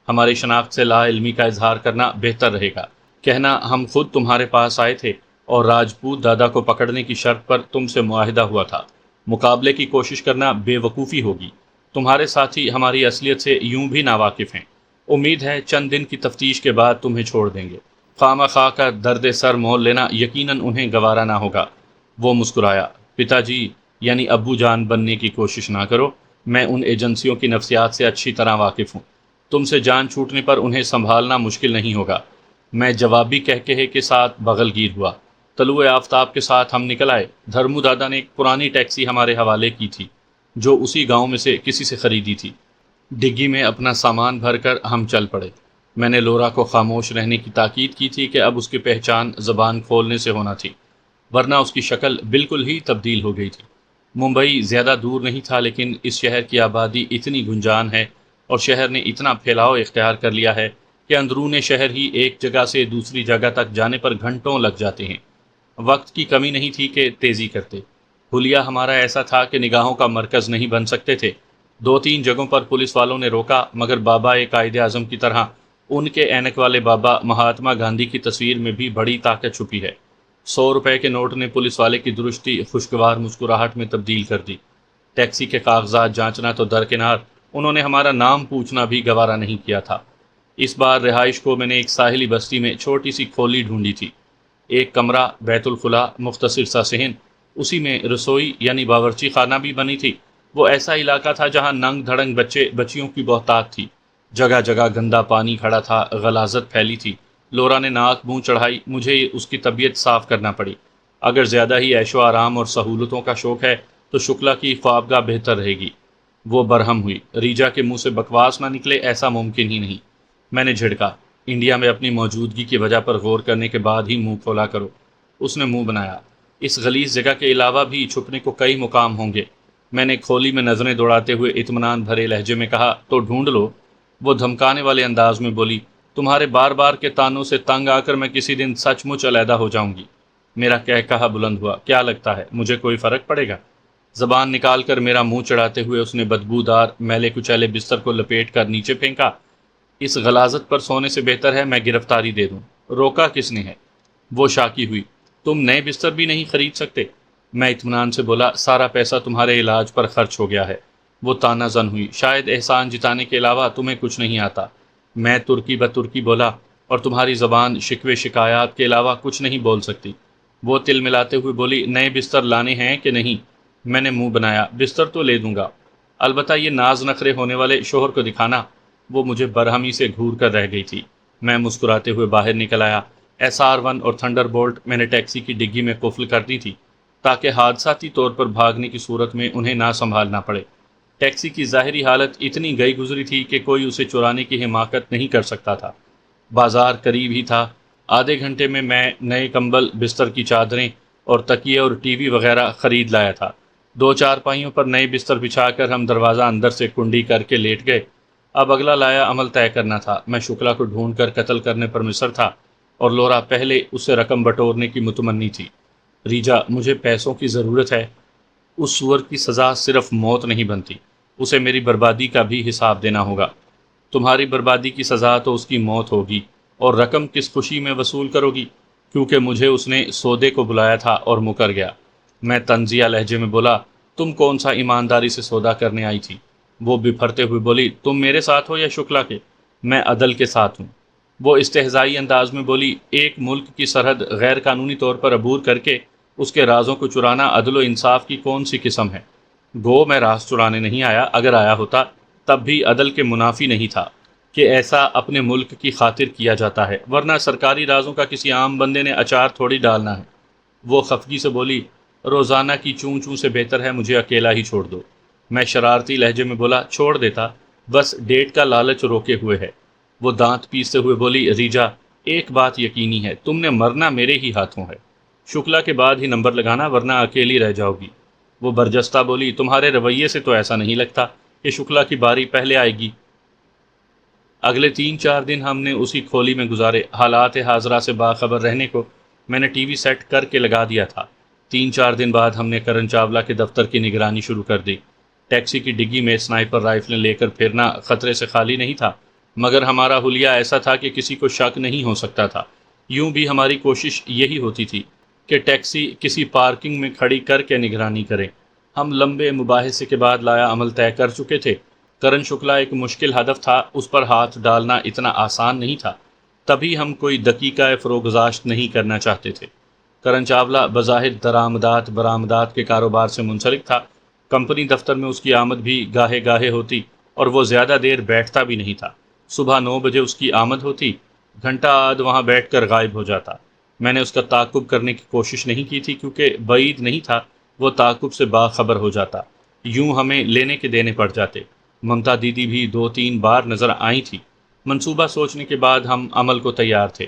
ہماری شناخت سے لا علمی کا اظہار کرنا بہتر رہے گا۔ کہنا ہم خود تمہارے پاس آئے تھے اور راجپوت دادا کو پکڑنے کی شرط پر تم سے معاہدہ ہوا تھا۔ مقابلے کی کوشش کرنا بے وقوفی ہوگی۔ تمہارے ساتھی ہماری اصلیت سے یوں بھی ناواقف ہیں۔ امید ہے چند دن کی تفتیش کے بعد تمہیں چھوڑ دیں گے۔ خواہ خواہ کا درد سر مول لینا یقیناً انہیں گوارا نہ ہوگا۔ وہ مسکرایا، پتا جی یعنی ابو جان بننے کی کوشش نہ کرو، میں ان ایجنسیوں کی نفسیات سے اچھی طرح واقف ہوں۔ تم سے جان چھوٹنے پر انہیں سنبھالنا مشکل نہیں ہوگا۔ میں جوابی کہکہے کے ساتھ بغل گیر ہوا۔ طلوع آفتاب کے ساتھ ہم نکل آئے۔ دھرمو دادا نے ایک پرانی ٹیکسی ہمارے حوالے کی تھی جو اسی گاؤں میں سے کسی سے خریدی تھی۔ ڈگی میں اپنا سامان بھر کر ہم چل پڑے۔ میں نے لورا کو خاموش رہنے کی تاکید کی تھی کہ اب اس کی پہچان زبان کھولنے سے ہونا تھی، ورنہ اس کی شکل بالکل ہی تبدیل ہو گئی تھی۔ ممبئی زیادہ دور نہیں تھا، لیکن اس شہر کی آبادی اتنی گنجان ہے اور شہر نے اتنا پھیلاؤ اختیار کر لیا ہے کہ اندرون شہر ہی ایک جگہ سے دوسری جگہ تک جانے پر گھنٹوں لگ جاتے ہیں۔ وقت کی کمی نہیں تھی کہ تیزی کرتے۔ حلیہ ہمارا ایسا تھا کہ نگاہوں کا مرکز نہیں بن سکتے تھے۔ 2-3 جگہوں پر پولیس والوں نے روکا، مگر بابا قائد اعظم کی طرح ان کے اینک والے بابا مہاتما گاندھی کی تصویر میں بھی بڑی طاقت چھپی ہے۔ 100 روپے کے نوٹ نے پولیس والے کی درشتی خوشگوار مسکراہٹ میں تبدیل کر دی۔ ٹیکسی کے کاغذات جانچنا تو درکنار، انہوں نے ہمارا نام پوچھنا بھی گوارا نہیں کیا تھا۔ اس بار رہائش کو میں نے ایک ساحلی بستی میں چھوٹی سی کھولی ڈھونڈی تھی۔ ایک کمرہ، بیت الخلا، مختصر سا صحن، اسی میں رسوئی یعنی باورچی خانہ بھی بنی تھی۔ وہ ایسا علاقہ تھا جہاں ننگ دھڑنگ بچے بچیوں کی بہتات تھی۔ جگہ جگہ گندا پانی کھڑا تھا، غلاظت پھیلی تھی۔ لورا نے ناک منہ چڑھائی، مجھے اس کی طبیعت صاف کرنا پڑی۔ اگر زیادہ ہی عیش و آرام اور سہولتوں کا شوق ہے تو شکلا کی خوابگاہ بہتر رہے گی۔ وہ برہم ہوئی۔ ریجا کے منہ سے بکواس نہ نکلے ایسا ممکن ہی نہیں۔ میں نے جھڑکا، انڈیا میں اپنی موجودگی کی وجہ پر غور کرنے کے بعد ہی منہ کھولا کرو۔ اس نے منہ بنایا، اس غلیظ جگہ کے علاوہ بھی چھپنے کو کئی مقام ہوں گے۔ میں نے کھولی میں نظریں دوڑاتے ہوئے اطمینان بھرے لہجے میں کہا، تو ڈھونڈ لو۔ وہ دھمکانے والے انداز میں بولی، تمہارے بار بار کے تانوں سے تنگ آ کر میں کسی دن سچ مچ علیحدہ ہو جاؤں گی۔ میرا کہا بلند ہوا، کیا لگتا ہے مجھے کوئی فرق پڑے گا؟ زبان نکال کر میرا منہ چڑھاتے ہوئے اس نے بدبودار میلے کچیلے بستر کو لپیٹ کر نیچے پھینکا۔ اس غلاظت پر سونے سے بہتر ہے میں گرفتاری دے دوں۔ روکا کس نے ہے؟ وہ شاکی ہوئی، تم نئے بستر بھی نہیں خرید سکتے؟ میں اطمینان سے بولا، سارا پیسہ تمہارے علاج پر خرچ ہو گیا ہے۔ وہ تانا زن ہوئی، شاید احسان جتانے کے علاوہ تمہیں کچھ نہیں آتا۔ میں ترکی بترکی بولا، اور تمہاری زبان شکوے شکایات کے علاوہ کچھ نہیں بول سکتی۔ وہ تل ملاتے ہوئے بولی، نئے بستر لانے ہیں کہ نہیں؟ میں نے منہ بنایا، بستر تو لے دوں گا، البتہ یہ ناز نخرے ہونے والے شوہر کو دکھانا۔ وہ مجھے برہمی سے گھور کر رہ گئی تھی۔ میں مسکراتے ہوئے باہر نکل آیا۔ SR1 اور تھنڈر بولٹ میں نے ٹیکسی کی ڈگی میں قفل کر دی تھی تاکہ حادثاتی طور پر بھاگنے کی صورت میں انہیں نہ سنبھالنا پڑے۔ ٹیکسی کی ظاہری حالت اتنی گئی گزری تھی کہ کوئی اسے چرانے کی حماقت نہیں کر سکتا تھا۔ بازار قریب ہی تھا۔ آدھے گھنٹے میں نئے کمبل، بستر کی چادریں اور تکیے اور ٹی وی وغیرہ خرید لایا تھا۔ 2 چارپائیوں پر نئے بستر بچھا کر ہم دروازہ اندر سے کنڈی کر کے لیٹ گئے۔ اب اگلا لایا عمل طے کرنا تھا۔ میں شکلا کو ڈھونڈ کر قتل کرنے پر مصر تھا، اور لورا پہلے اس سے رقم بٹورنے کی متمنی تھی۔ ریجا، مجھے پیسوں کی ضرورت ہے۔ اس سور کی سزا صرف موت نہیں بنتی، اسے میری بربادی کا بھی حساب دینا ہوگا۔ تمہاری بربادی کی سزا تو اس کی موت ہوگی، اور رقم کس خوشی میں وصول کرو گی؟ کیونکہ مجھے اس نے سودے کو بلایا تھا اور مکر گیا۔ میں طنزیہ لہجے میں بولا، تم کون سا ایمانداری سے سودا کرنے آئی تھی؟ وہ بپھرتے ہوئے بولی، تم میرے ساتھ ہو یا شکلا کے؟ میں عدل کے ساتھ ہوں۔ وہ استہزائی انداز میں بولی، ایک ملک کی سرحد غیر قانونی طور پر عبور کر کے اس کے رازوں کو چرانا عدل و انصاف کی کون سی قسم ہے؟ گو میں راز چرانے نہیں آیا، اگر آیا ہوتا تب بھی عدل کے منافی نہیں تھا کہ ایسا اپنے ملک کی خاطر کیا جاتا ہے، ورنہ سرکاری رازوں کا کسی عام بندے نے اچار تھوڑی ڈالنا ہے۔ وہ خفگی سے بولی، روزانہ کی چوں چوں سے بہتر ہے مجھے اکیلا ہی چھوڑ دو۔ میں شرارتی لہجے میں بولا، چھوڑ دیتا، بس ڈیٹ کا لالچ روکے ہوئے ہے۔ وہ دانت پیستے ہوئے بولی، ریجا، ایک بات یقینی ہے، تم نے مرنا میرے ہی ہاتھوں ہے۔ شکلا کے بعد ہی نمبر لگانا، ورنہ اکیلی رہ جاؤ گی۔ وہ برجستہ بولی، تمہارے رویے سے تو ایسا نہیں لگتا کہ شکلا کی باری پہلے آئے گی۔ اگلے 3-4 دن ہم نے اسی کھولی میں گزارے۔ حالات حاضرہ سے باخبر رہنے کو میں نے ٹی وی سیٹ کر کے لگا دیا تھا۔ 3-4 دن بعد ہم نے کرن چاولہ کے دفتر کی نگرانی شروع کر دی۔ ٹیکسی کی ڈگی میں سنائپر رائفلیں لے کر پھرنا خطرے سے خالی نہیں تھا، مگر ہمارا حلیہ ایسا تھا کہ کسی کو شک نہیں ہو سکتا تھا۔ یوں بھی ہماری کوشش یہی ہوتی تھی کہ ٹیکسی کسی پارکنگ میں کھڑی کر کے نگرانی کریں۔ ہم لمبے مباحثے کے بعد لایا عمل طے کر چکے تھے۔ کرن شکلا ایک مشکل ہدف تھا، اس پر ہاتھ ڈالنا اتنا آسان نہیں تھا، تبھی ہم کوئی دقیقہ فروگزاشت نہیں کرنا چاہتے تھے۔ کرن چاولہ بظاہر درآمدات برآمدات کے کاروبار سے منسلک تھا، کمپنی دفتر میں اس کی آمد بھی گاہے گاہے ہوتی اور وہ زیادہ دیر بیٹھتا بھی نہیں تھا۔ صبح 9 بجے اس کی آمد ہوتی، گھنٹہ آدھ وہاں بیٹھ کر غائب ہو جاتا۔ میں نے اس کا تعاقب کرنے کی کوشش نہیں کی تھی کیونکہ بعید نہیں تھا وہ تعاقب سے باخبر ہو جاتا، یوں ہمیں لینے کے دینے پڑ جاتے۔ ممتا دیدی بھی 2-3 بار نظر آئی تھی۔ منصوبہ سوچنے کے بعد ہم عمل کو تیار تھے۔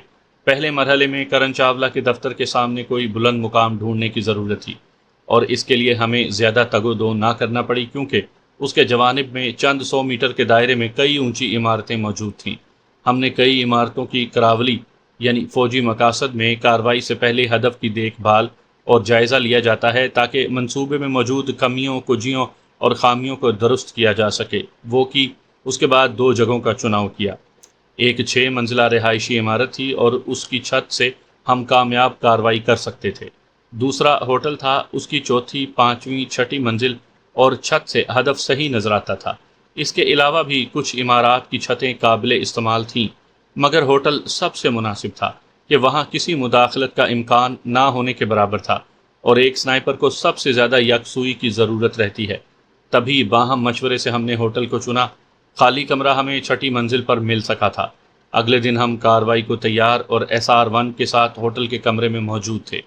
پہلے مرحلے میں کرن چاولہ کے دفتر کے سامنے کوئی بلند مقام ڈھونڈنے کی ضرورت تھی، اور اس کے لیے ہمیں زیادہ تگ و دو نہ کرنا پڑی کیونکہ اس کے جوانب میں چند 100 میٹر کے دائرے میں کئی اونچی عمارتیں موجود تھیں۔ ہم نے کئی عمارتوں کی کراولی یعنی فوجی مقاصد میں کارروائی سے پہلے ہدف کی دیکھ بھال اور جائزہ لیا جاتا ہے تاکہ منصوبے میں موجود کمیوں، کجیوں اور خامیوں کو درست کیا جا سکے، وہ کی۔ اس کے بعد 2 جگہوں کا چناؤ کیا۔ ایک 6 منزلہ رہائشی عمارت تھی اور اس کی چھت سے ہم کامیاب کارروائی کر سکتے تھے۔ دوسرا ہوٹل تھا، اس کی 4تھی، 5ویں، 6ٹھی منزل اور چھت سے ہدف صحیح نظر آتا تھا۔ اس کے علاوہ بھی کچھ عمارات کی چھتیں قابل استعمال تھیں، مگر ہوٹل سب سے مناسب تھا کہ وہاں کسی مداخلت کا امکان نہ ہونے کے برابر تھا، اور ایک سنائپر کو سب سے زیادہ یکسوئی کی ضرورت رہتی ہے۔ تبھی باہم مشورے سے ہم نے ہوٹل کو چنا۔ خالی کمرہ ہمیں 6ٹھی منزل پر مل سکا تھا۔ اگلے دن ہم کارروائی کو تیار اور SR-1 کے ساتھ ہوٹل کے کمرے میں موجود تھے۔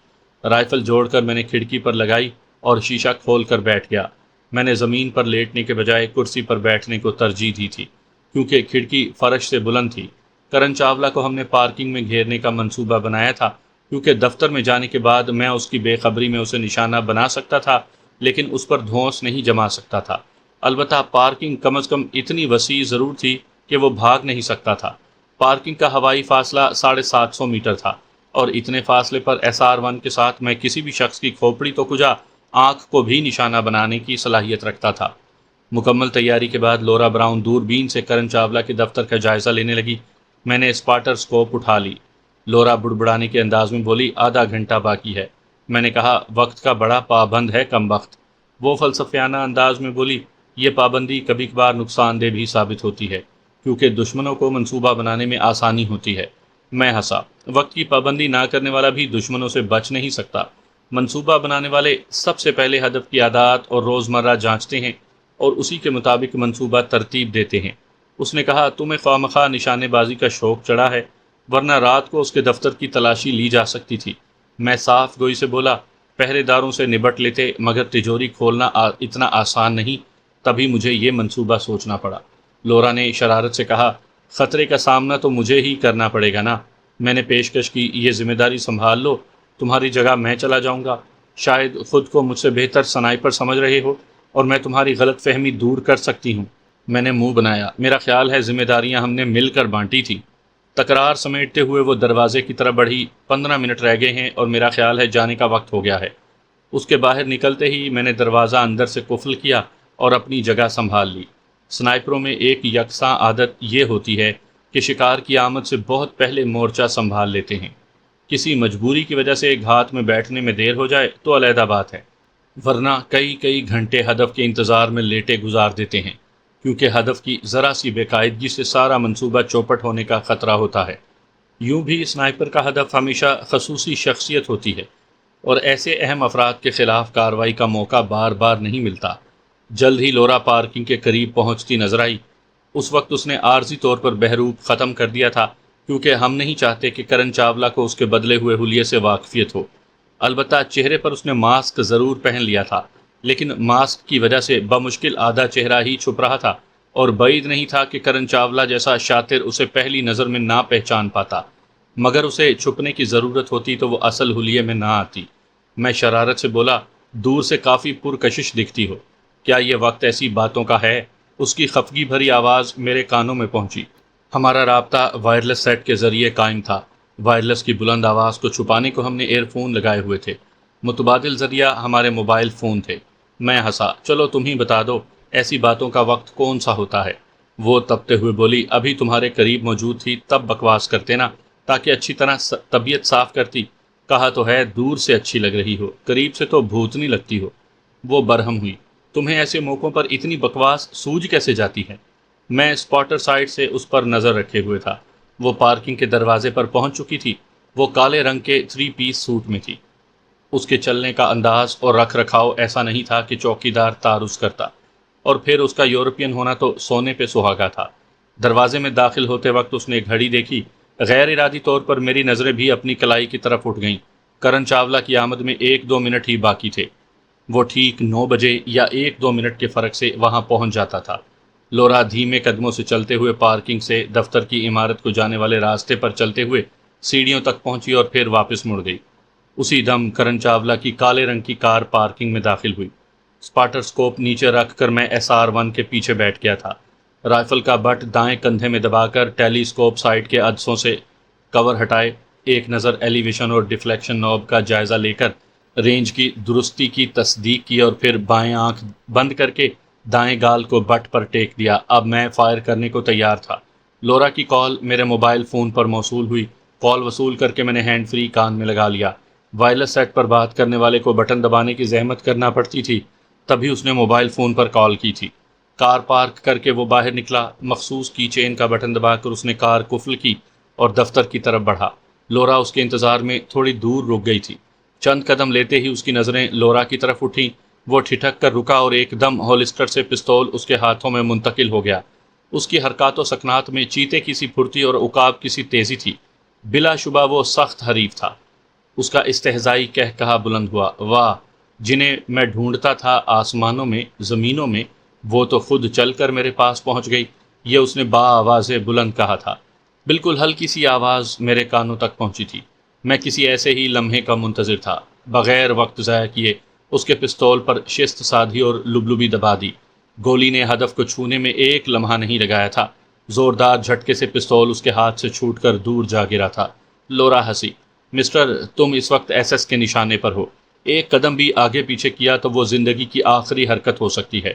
رائفل جوڑ کر میں نے کھڑکی پر لگائی اور شیشہ کھول کر بیٹھ گیا۔ میں نے زمین پر لیٹنے کے بجائے کرسی پر بیٹھنے کو ترجیح دی تھی کیونکہ کھڑکی فرش سے بلند تھی۔ کرن چاولہ کو ہم نے پارکنگ میں گھیرنے کا منصوبہ بنایا تھا کیونکہ دفتر میں جانے کے بعد میں اس کی بے خبری میں اسے نشانہ بنا سکتا تھا، لیکن اس پر دھونس نہیں جما سکتا تھا۔ البتہ پارکنگ کم از کم اتنی وسیع ضرور تھی کہ وہ بھاگ نہیں سکتا تھا۔ پارکنگ کا ہوائی فاصلہ 750 میٹر تھا، اور اتنے فاصلے پر SR-1 کے ساتھ میں کسی بھی شخص کی کھوپڑی تو کجا آنکھ کو بھی نشانہ بنانے کی صلاحیت رکھتا تھا۔ مکمل تیاری کے بعد لورا براؤن دوربین سے کرن چاولہ کے دفتر کا جائزہ لینے لگی۔ میں نے اسپاٹر سکوپ اٹھا لی۔ لورا بڑبڑانے کے انداز میں بولی، آدھا گھنٹہ باقی ہے۔ میں نے کہا، وقت کا بڑا پابند ہے کم وقت۔ وہ فلسفیانہ انداز میں بولی، یہ پابندی کبھی کبھار نقصان دہ بھی ثابت ہوتی ہے کیونکہ دشمنوں کو منصوبہ بنانے میں آسانی ہوتی ہے۔ میں ہنسا۔ وقت کی پابندی نہ کرنے والا بھی دشمنوں سے بچ نہیں سکتا۔ منصوبہ بنانے والے سب سے پہلے ہدف کی عادات اور روزمرہ جانچتے ہیں اور اسی کے مطابق منصوبہ ترتیب دیتے ہیں۔ اس نے کہا، تمہیں خواہ نشانے بازی کا شوق چڑھا ہے، ورنہ رات کو اس کے دفتر کی تلاشی لی جا سکتی تھی۔ میں صاف گوئی سے بولا، پہرے داروں سے نبٹ لیتے، مگر تجوری کھولنا اتنا آسان نہیں۔ تبھی مجھے یہ منصوبہ سوچنا پڑا۔ لورا نے شرارت سے کہا، خطرے کا سامنا تو مجھے ہی کرنا پڑے گا نا۔ میں نے پیشکش کی، یہ ذمہ داری سنبھال لو، تمہاری جگہ میں چلا جاؤں گا۔ شاید خود کو مجھ سے بہتر سنائپر سمجھ رہے ہو اور میں تمہاری غلط فہمی دور کر سکتی ہوں۔ میں نے منہ بنایا۔ میرا خیال ہے ذمہ داریاں ہم نے مل کر بانٹی تھی۔ تکرار سمیٹتے ہوئے وہ دروازے کی طرف بڑھی۔ 15 منٹ رہ گئے ہیں اور میرا خیال ہے جانے کا وقت ہو گیا ہے۔ اس کے باہر نکلتے ہی میں نے دروازہ اندر سے قفل کیا اور اپنی جگہ سنبھال لی۔ سنائپروں میں ایک یکساں عادت یہ ہوتی ہے کہ شکار کی آمد سے بہت پہلے مورچہ سنبھال لیتے ہیں۔ کسی مجبوری کی وجہ سے گھات میں بیٹھنے میں دیر ہو جائے تو علیحدہ بات ہے، ورنہ کئی گھنٹے ہدف کے انتظار میں لیٹے گزار دیتے ہیں کیونکہ ہدف کی ذرا سی بے قاعدگی سے سارا منصوبہ چوپٹ ہونے کا خطرہ ہوتا ہے۔ یوں بھی سنائپر کا ہدف ہمیشہ خصوصی شخصیت ہوتی ہے اور ایسے اہم افراد کے خلاف کارروائی کا موقع بار بار نہیں ملتا۔ جلد ہی لورا پارکنگ کے قریب پہنچتی نظر آئی۔ اس وقت اس نے عارضی طور پر بہروپ ختم کر دیا تھا کیونکہ ہم نہیں چاہتے کہ کرن چاولہ کو اس کے بدلے ہوئے حلیے سے واقفیت ہو۔ البتہ چہرے پر اس نے ماسک ضرور پہن لیا تھا، لیکن ماسک کی وجہ سے بمشکل آدھا چہرہ ہی چھپ رہا تھا اور بعید نہیں تھا کہ کرن چاولہ جیسا شاطر اسے پہلی نظر میں نہ پہچان پاتا، مگر اسے چھپنے کی ضرورت ہوتی تو وہ اصل حلیے میں نہ آتی۔ میں شرارت سے بولا، دور سے کافی پرکشش دکھتی ہو، کیا یہ وقت ایسی باتوں کا ہے؟ اس کی خفگی بھری آواز میرے کانوں میں پہنچی۔ ہمارا رابطہ وائرلیس سیٹ کے ذریعے قائم تھا۔ وائرلیس کی بلند آواز کو چھپانے کو ہم نے ایئر فون لگائے ہوئے تھے۔ متبادل ذریعہ ہمارے موبائل فون تھے۔ میں ہنسا، چلو تم ہی بتا دو، ایسی باتوں کا وقت کون سا ہوتا ہے؟ وہ تپتے ہوئے بولی، ابھی تمہارے قریب موجود تھی تب بکواس کرتے نا، تاکہ اچھی طرح طبیعت صاف کرتی۔ کہا تو ہے دور سے اچھی لگ رہی ہو، قریب سے تو بھوتنی لگتی ہو۔ وہ برہم ہوئی، تمہیں ایسے موقعوں پر اتنی بکواس سوجھ کیسے جاتی ہے؟ میں اسپاٹر سائٹ سے اس پر نظر رکھے ہوئے تھا۔ وہ پارکنگ کے دروازے پر پہنچ چکی تھی۔ وہ کالے رنگ کے 3 پیس سوٹ میں تھی۔ اس کے چلنے کا انداز اور رکھ رکھاؤ ایسا نہیں تھا کہ چوکیدار تعارض کرتا، اور پھر اس کا یورپین ہونا تو سونے پہ سہاگا تھا۔ دروازے میں داخل ہوتے وقت اس نے گھڑی دیکھی۔ غیر ارادی طور پر میری نظریں بھی اپنی کلائی کی طرف اٹھ گئیں۔ کرن چاولہ کی آمد میں 1-2 منٹ ہی باقی تھے۔ وہ ٹھیک 9 بجے یا 1-2 منٹ کے فرق سے وہاں پہنچ جاتا تھا۔ لورا دھیمے قدموں سے چلتے ہوئے پارکنگ سے دفتر کی عمارت کو جانے والے راستے پر چلتے ہوئے سیڑھیوں تک پہنچی اور پھر واپس مڑ گئی۔ اسی دم کرن چاولہ کی کالے رنگ کی کار پارکنگ میں داخل ہوئی۔ اسپاٹر سکوپ نیچے رکھ کر میں SR-1 کے پیچھے بیٹھ گیا تھا۔ رائفل کا بٹ دائیں کندھے میں دبا کر ٹیلی اسکوپ سائٹ کے عدسوں سے کور ہٹائے، ایک نظر ایلیویشن اور ڈیفلیکشن نوب کا جائزہ لے کر رینج کی درستی کی تصدیق کی اور پھر بائیں آنکھ بند کر کے دائیں گال کو بٹ پر ٹیک دیا۔ اب میں فائر کرنے کو تیار تھا۔ لورا کی کال میرے موبائل فون پر موصول ہوئی۔ کال وصول کر کے میں نے ہینڈ فری کان میں لگا لیا۔ وائرلیس سیٹ پر بات کرنے والے کو بٹن دبانے کی زحمت کرنا پڑتی تھی، تبھی اس نے موبائل فون پر کال کی تھی۔ کار پارک کر کے وہ باہر نکلا۔ مخصوص کی چین کا بٹن دبا کر اس نے کار قفل کی اور دفتر کی طرف بڑھا۔ لورا اس کے انتظار میں تھوڑی دور رک گئی تھی۔ چند قدم لیتے ہی اس کی نظریں لورا کی طرف اٹھیں۔ وہ ٹھٹک کر رکا اور ایک دم ہولسٹر سے پستول اس کے ہاتھوں میں منتقل ہو گیا۔ اس کی حرکات و سکنات میں چیتے کی سی پھرتی اور عقاب کی سی تیزی تھی۔ بلا شبہ وہ سخت حریف تھا۔ اس کا استہزائی کہکہا بلند ہوا، واہ، جنہیں میں ڈھونڈتا تھا آسمانوں میں، زمینوں میں، وہ تو خود چل کر میرے پاس پہنچ گئی۔ یہ اس نے با آواز بلند کہا تھا۔ بالکل ہلکی سی آواز میرے کانوں تک پہنچی تھی۔ میں کسی ایسے ہی لمحے کا منتظر تھا۔ بغیر وقت ضائع کیے اس کے پستول پر شست سادھی اور لبلبی دبا دی۔ گولی نے ہدف کو چھونے میں ایک لمحہ نہیں لگایا تھا۔ زوردار جھٹکے سے پستول اس کے ہاتھ سے چھوٹ کر دور جا گرا تھا۔ لورا ہنسی۔ مسٹر، تم اس وقت SS کے نشانے پر ہو۔ ایک قدم بھی آگے پیچھے کیا تو وہ زندگی کی آخری حرکت ہو سکتی ہے۔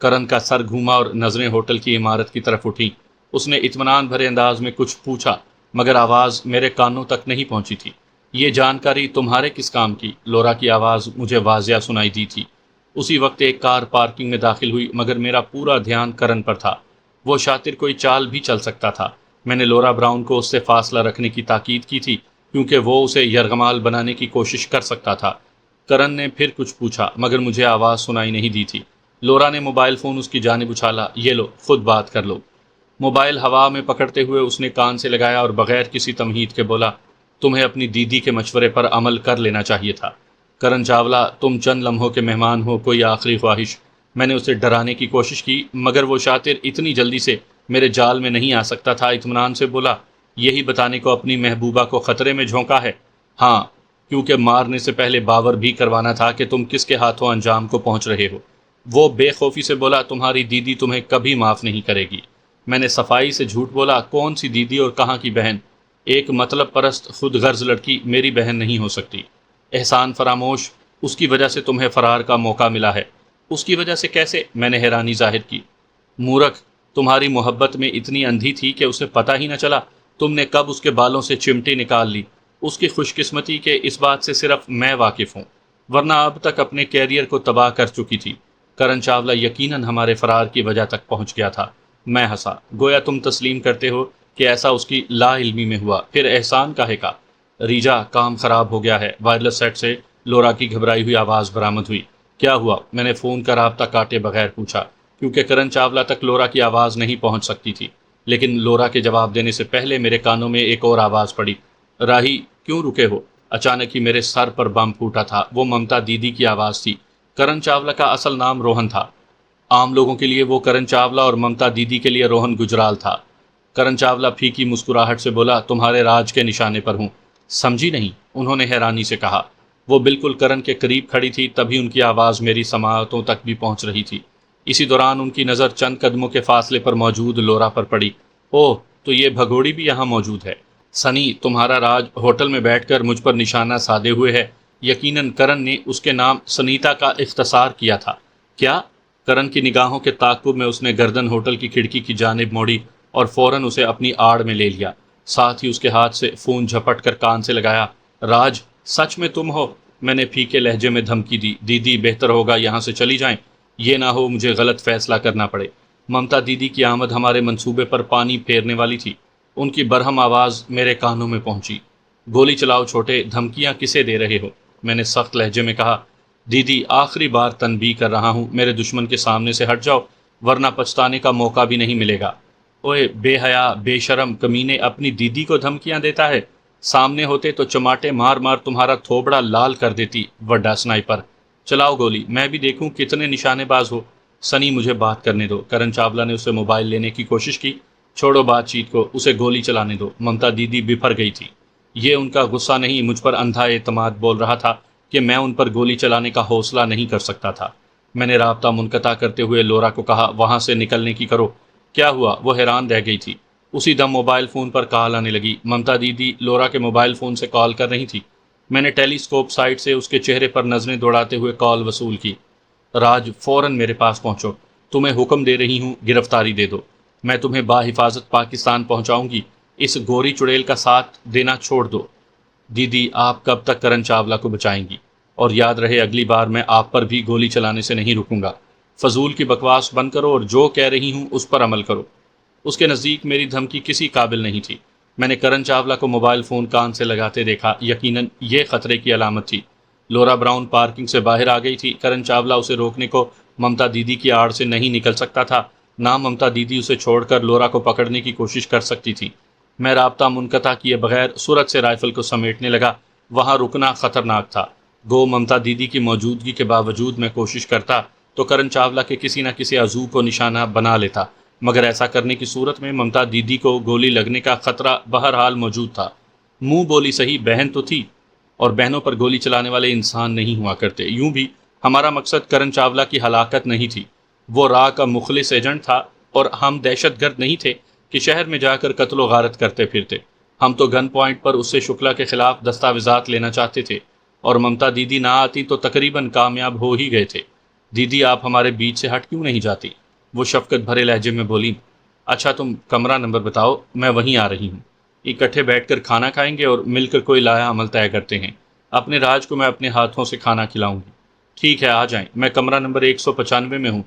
کرن کا سر گھوما اور نظریں ہوٹل کی عمارت کی طرف اٹھیں۔ اس نے اطمینان بھرے انداز میں کچھ پوچھا، مگر آواز میرے کانوں تک نہیں پہنچی تھی۔ یہ جانکاری تمہارے کس کام کی؟ لورا کی آواز مجھے واضح سنائی دی تھی۔ اسی وقت ایک کار پارکنگ میں داخل ہوئی، مگر میرا پورا دھیان کرن پر تھا۔ وہ شاطر کوئی چال بھی چل سکتا تھا۔ میں نے لورا براؤن کو اس سے فاصلہ رکھنے کی تاکید کی تھی، کیونکہ وہ اسے یرغمال بنانے کی کوشش کر سکتا تھا۔ کرن نے پھر کچھ پوچھا، مگر مجھے آواز سنائی نہیں دی تھی۔ لورا نے موبائل فون اس کی جانب اچھالا، یہ لو، خود بات کر لو۔ موبائل ہوا میں پکڑتے ہوئے اس نے کان سے لگایا اور بغیر کسی تمہید کے بولا، تمہیں اپنی دیدی کے مشورے پر عمل کر لینا چاہیے تھا۔ کرن چاولہ، تم چند لمحوں کے مہمان ہو، کوئی آخری خواہش؟ میں نے اسے ڈرانے کی کوشش کی، مگر وہ شاطر اتنی جلدی سے میرے جال میں نہیں آ سکتا تھا۔ اطمینان سے بولا، یہی بتانے کو اپنی محبوبہ کو خطرے میں جھونکا ہے؟ ہاں، کیونکہ مارنے سے پہلے باور بھی کروانا تھا کہ تم کس کے ہاتھوں انجام کو پہنچ رہے ہو۔ وہ بے خوفی سے بولا، تمہاری دیدی تمہیں کبھی معاف نہیں کرے گی۔ میں نے صفائی سے جھوٹ بولا، کون سی دیدی اور کہاں کی بہن؟ ایک مطلب پرست خود غرض لڑکی میری بہن نہیں ہو سکتی۔ احسان فراموش، اس کی وجہ سے تمہیں فرار کا موقع ملا ہے۔ اس کی وجہ سے کیسے؟ میں نے حیرانی ظاہر کی۔ مورخ، تمہاری محبت میں اتنی اندھی تھی کہ اسے پتہ ہی نہ چلا تم نے کب اس کے بالوں سے چمٹی نکال لی۔ اس کی خوش قسمتی کہ اس بات سے صرف میں واقف ہوں، ورنہ اب تک اپنے کیریئر کو تباہ کر چکی تھی۔ کرن چاولہ یقیناً ہمارے فرار کی وجہ تک پہنچ گیا تھا۔ میں ہنسا، گویا تم تسلیم کرتے ہو کہ ایسا اس کی لا علمی میں ہوا۔ پھر احسان کاہے کا؟ ریجا، کام خراب ہو گیا ہے۔ وائرلیس سیٹ سے لورا کی گھبرائی ہوئی آواز برآمد ہوئی۔ کیا ہوا؟ میں نے فون کا رابطہ کاٹے بغیر پوچھا، کیونکہ کرن چاولہ تک لورا کی آواز نہیں پہنچ سکتی تھی۔ لیکن لورا کے جواب دینے سے پہلے میرے کانوں میں ایک اور آواز پڑی، راہی، کیوں رکے ہو؟ اچانک ہی میرے سر پر بم پھوٹا تھا۔ وہ ممتا دیدی کی آواز تھی۔ کرن چاولہ کا اصل نام روہن تھا۔ عام لوگوں کے لیے وہ کرن چاولہ اور ممتا دیدی کے لیے روہن گجرال تھا۔ کرن چاولہ پھیکی مسکراہٹ سے بولا، تمہارے راج کے نشانے پر ہوں۔ سمجھی نہیں؟ انہوں نے حیرانی سے کہا۔ وہ بالکل کرن کے قریب کھڑی تھی، تبھی ان کی آواز میری سماعتوں تک بھی پہنچ رہی تھی۔ اسی دوران ان کی نظر چند قدموں کے فاصلے پر موجود لورا پر پڑی۔ اوہ، تو یہ بھگوڑی بھی یہاں موجود ہے۔ سنی، تمہارا راج ہوٹل میں بیٹھ کر مجھ پر نشانہ سادے ہوئے ہے۔ یقیناً کرن نے اس کے نام سنیتا کا اختصار کیا تھا۔ کیا؟ کرن کی نگاہوں کے تعاقب میں اس نے گردن ہوٹل کی کھڑکی کی جانب موڑی اور فوراً اسے اپنی آڑ میں لے لیا۔ ساتھ ہی اس کے ہاتھ سے فون جھپٹ کر کان سے لگایا۔ راج، سچ میں تم ہو؟ میں نے پھیکے لہجے میں دھمکی دی۔ دیدی، بہتر ہوگا یہاں سے چلی جائیں، یہ نہ ہو مجھے غلط فیصلہ کرنا پڑے۔ ممتا دیدی کی آمد ہمارے منصوبے پر پانی پھیرنے والی تھی۔ ان کی برہم آواز میرے کانوں میں پہنچی۔ گولی چلاؤ چھوٹے، دھمکیاں کسے دے رہے ہو؟ میں نے سخت لہجے میں کہا۔ دیدی آخری بار تنبیہ کر رہا ہوں، میرے دشمن کے سامنے سے ہٹ جاؤ ورنہ پچھتانے کا موقع بھی نہیں ملے گا۔ اوئے بے حیا بے شرم کمینے، اپنی دیدی کو دھمکیاں دیتا ہے؟ سامنے ہوتے تو چماٹے مار مار تمہارا تھوبڑا لال کر دیتی، وڈا سنائپر۔ چلاؤ گولی، میں بھی دیکھوں کتنے نشانے باز ہو۔ سنی مجھے بات کرنے دو۔ کرن چاولہ نے اسے موبائل لینے کی کوشش کی۔ چھوڑو بات چیت کو، اسے گولی چلانے دو۔ ممتا دیدی بپھر گئی تھی۔ یہ ان کا غصہ نہیں، مجھ پر اندھا اعتماد بول رہا تھا کہ میں ان پر گولی چلانے کا حوصلہ نہیں کر سکتا تھا۔ میں نے رابطہ منقطع کرتے ہوئے لورا کو کہا، وہاں سے نکلنے کی کرو۔ کیا ہوا؟ وہ حیران رہ گئی تھی۔ اسی دم موبائل فون پر کال آنے لگی۔ ممتا دیدی لورا کے موبائل فون سے کال کر رہی تھی۔ میں نے ٹیلی اسکوپ سائٹ سے اس کے چہرے پر نظریں دوڑاتے ہوئے کال وصول کی۔ راج فوراً میرے پاس پہنچو، تمہیں حکم دے رہی ہوں، گرفتاری دے دو۔ میں تمہیں باحفاظت پاکستان پہنچاؤں گی، اس گوری چڑیل کا ساتھ دینا چھوڑ دو۔ دیدی آپ کب تک کرن چاولہ کو بچائیں گی؟ اور یاد رہے اگلی بار میں آپ پر بھی گولی چلانے سے نہیں رکوں گا۔ فضول کی بکواس بند کرو اور جو کہہ رہی ہوں اس پر عمل کرو۔ اس کے نزدیک میری دھمکی کسی قابل نہیں تھی۔ میں نے کرن چاولہ کو موبائل فون کان سے لگاتے دیکھا، یقیناً یہ خطرے کی علامت تھی۔ لورا براؤن پارکنگ سے باہر آ گئی تھی۔ کرن چاولہ اسے روکنے کو ممتا دیدی کی آڑ سے نہیں نکل سکتا تھا، نہ ممتا دیدی اسے چھوڑ کر لورا کو پکڑنے کی کوشش کر سکتی تھی۔ میں رابطہ منقطع کیے بغیر سرعت سے رائفل کو سمیٹنے لگا۔ وہاں رکنا خطرناک تھا۔ گو ممتا دیدی کی موجودگی کے باوجود میں کوشش کرتا تو کرن چاولہ کے کسی نہ کسی عضو کو نشانہ بنا لیتا، مگر ایسا کرنے کی صورت میں ممتا دیدی کو گولی لگنے کا خطرہ بہرحال موجود تھا۔ منہ بولی صحیح، بہن تو تھی، اور بہنوں پر گولی چلانے والے انسان نہیں ہوا کرتے۔ یوں بھی ہمارا مقصد کرن چاولہ کی ہلاکت نہیں تھی۔ وہ راہ کا مخلص ایجنٹ تھا، اور ہم دہشت گرد نہیں تھے کہ شہر میں جا کر قتل و غارت کرتے پھرتے۔ ہم تو گن پوائنٹ پر اس سے شکلا کے خلاف دستاویزات لینا چاہتے تھے، اور ممتا دیدی نہ آتی تو تقریباً کامیاب ہو ہی گئے تھے۔ دیدی آپ ہمارے بیچ سے ہٹ کیوں نہیں جاتی؟ وہ شفقت بھرے لہجے میں بولی۔ اچھا تم کمرہ نمبر بتاؤ، میں وہیں آ رہی ہوں۔ اکٹھے بیٹھ کر کھانا کھائیں گے اور مل کر کوئی لایا عمل طے کرتے ہیں۔ اپنے راج کو میں اپنے ہاتھوں سے کھانا کھلاؤں گی۔ ٹھیک ہے، آ جائیں، میں کمرہ نمبر 195 میں ہوں۔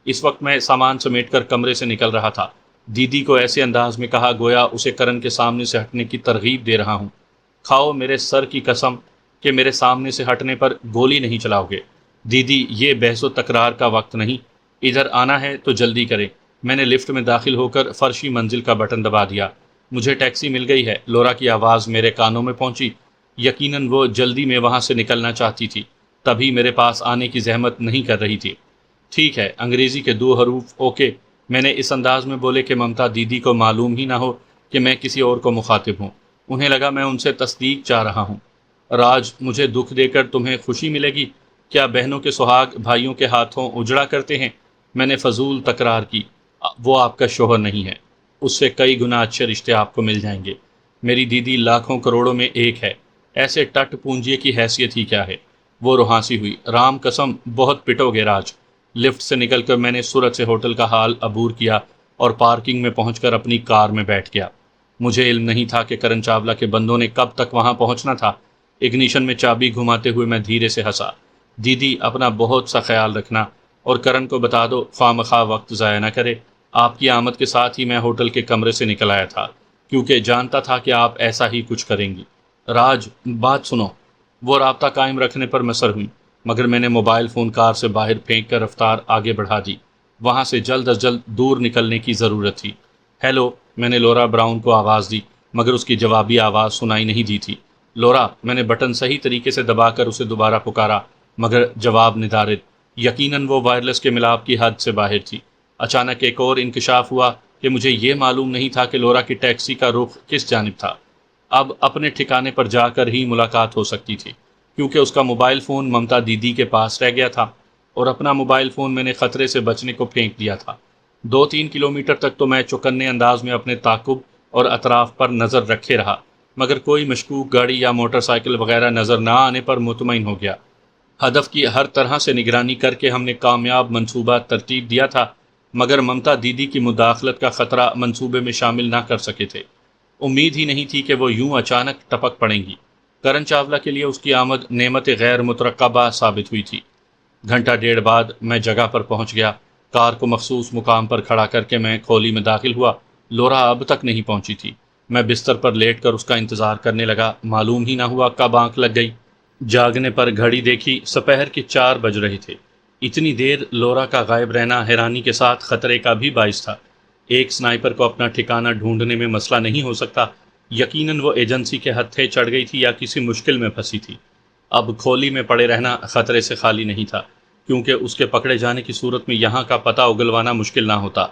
اس وقت میں سامان سمیٹ کر کمرے سے نکل رہا تھا۔ دیدی کو ایسے انداز میں کہا گویا اسے کرن کے سامنے سے ہٹنے کی ترغیب دے رہا ہوں۔ کھاؤ میرے سر کی قسم کہ میرے سامنے سے ہٹنے پر گولی نہیں چلاؤ گے۔ دیدی یہ بحث و تکرار کا وقت نہیں، ادھر آنا ہے تو جلدی کریں۔ میں نے لفٹ میں داخل ہو کر فرشی منزل کا بٹن دبا دیا۔ مجھے ٹیکسی مل گئی ہے۔ لورا کی آواز میرے کانوں میں پہنچی۔ یقیناً وہ جلدی میں وہاں سے نکلنا چاہتی تھی، تبھی میرے پاس آنے کی زحمت نہیں کر رہی تھی۔ ٹھیک ہے، انگریزی کے 2 حروف اوکے میں نے اس انداز میں بولے کہ ممتا دیدی کو معلوم ہی نہ ہو کہ میں کسی اور کو مخاطب ہوں۔ انہیں لگا میں ان سے تصدیق چاہ رہا ہوں۔ راج، مجھے دکھ دے کر تمہیں خوشی ملے گی؟ کیا بہنوں کے سہاگ بھائیوں کے ہاتھوں اجڑا کرتے ہیں؟ میں نے فضول تکرار کی۔ وہ آپ کا شوہر نہیں ہے، اس سے کئی گنا اچھے رشتے آپ کو مل جائیں گے۔ میری دیدی لاکھوں کروڑوں میں ایک ہے، ایسے ٹٹ پونجیے کی حیثیت ہی کیا ہے؟ وہ روحانسی ہوئی۔ رام قسم بہت پٹو گے راج۔ لفٹ سے نکل کر میں نے سرعت سے ہوٹل کا حال عبور کیا اور پارکنگ میں پہنچ کر اپنی کار میں بیٹھ گیا۔ مجھے علم نہیں تھا کہ کرن چاولہ کے بندوں نے کب تک وہاں پہنچنا تھا۔ اگنیشن میں چابی گھماتے ہوئے میں دھیرے سے ہنسا۔ دیدی اپنا بہت سا خیال رکھنا، اور کرن کو بتا دو خواہ مخواہ وقت ضائع نہ کرے۔ آپ کی آمد کے ساتھ ہی میں ہوٹل کے کمرے سے نکل آیا تھا، کیونکہ جانتا تھا کہ آپ ایسا ہی کچھ کریں گی۔ راج، بات سنو۔ وہ رابطہ قائم رکھنے پر مصر ہوئی، مگر میں نے موبائل فون کار سے باہر پھینک کر رفتار آگے بڑھا دی۔ وہاں سے جلد از جلد دور نکلنے کی ضرورت تھی۔ ہیلو، میں نے لورا براؤن کو آواز دی، مگر اس کی جوابی آواز سنائی نہیں دی تھی۔ لورا، میں نے بٹن صحیح طریقے سے دبا کر اسے دوبارہ پکارا، مگر جواب ندارد۔ یقیناً وہ وائرلیس کے ملاپ کی حد سے باہر تھی۔ اچانک ایک اور انکشاف ہوا کہ مجھے یہ معلوم نہیں تھا کہ لورا کی ٹیکسی کا رخ کس جانب تھا۔ اب اپنے ٹھکانے پر جا کر ہی ملاقات ہو سکتی تھی، کیونکہ اس کا موبائل فون ممتا دیدی کے پاس رہ گیا تھا، اور اپنا موبائل فون میں نے خطرے سے بچنے کو پھینک دیا تھا۔ 2-3 کلومیٹر تک تو میں چوکنے انداز میں اپنے تعاقب اور اطراف پر نظر رکھے رہا، مگر کوئی مشکوک گاڑی یا موٹر سائیکل وغیرہ نظر نہ آنے پر مطمئن ہو گیا۔ ہدف کی ہر طرح سے نگرانی کر کے ہم نے کامیاب منصوبہ ترتیب دیا تھا، مگر ممتا دیدی کی مداخلت کا خطرہ منصوبے میں شامل نہ کر سکے تھے۔ امید ہی نہیں تھی کہ وہ یوں اچانک ٹپک پڑیں گی۔ کرن چاولہ کے لیے اس کی آمد نعمت غیر مترقبہ ثابت ہوئی تھی۔ گھنٹہ ڈیڑھ بعد میں جگہ پر پہنچ گیا۔ کار کو مخصوص مقام پر کھڑا کر کے میں کھولی میں داخل ہوا۔ لورا اب تک نہیں پہنچی تھی۔ میں بستر پر لیٹ کر اس کا انتظار کرنے لگا۔ معلوم ہی نہ ہوا کب آنکھ لگ گئی۔ جاگنے پر گھڑی دیکھی، سپہر کے 4 بج رہے تھے۔ اتنی دیر لورا کا غائب رہنا حیرانی کے ساتھ خطرے کا بھی باعث تھا۔ ایک سنائپر کو اپنا ٹھکانہ ڈھونڈنے میں مسئلہ نہیں ہو سکتا، یقیناً وہ ایجنسی کے ہتھے چڑھ گئی تھی یا کسی مشکل میں پھنسی تھی۔ اب کھولی میں پڑے رہنا خطرے سے خالی نہیں تھا، کیونکہ اس کے پکڑے جانے کی صورت میں یہاں کا پتہ اگلوانا مشکل نہ ہوتا۔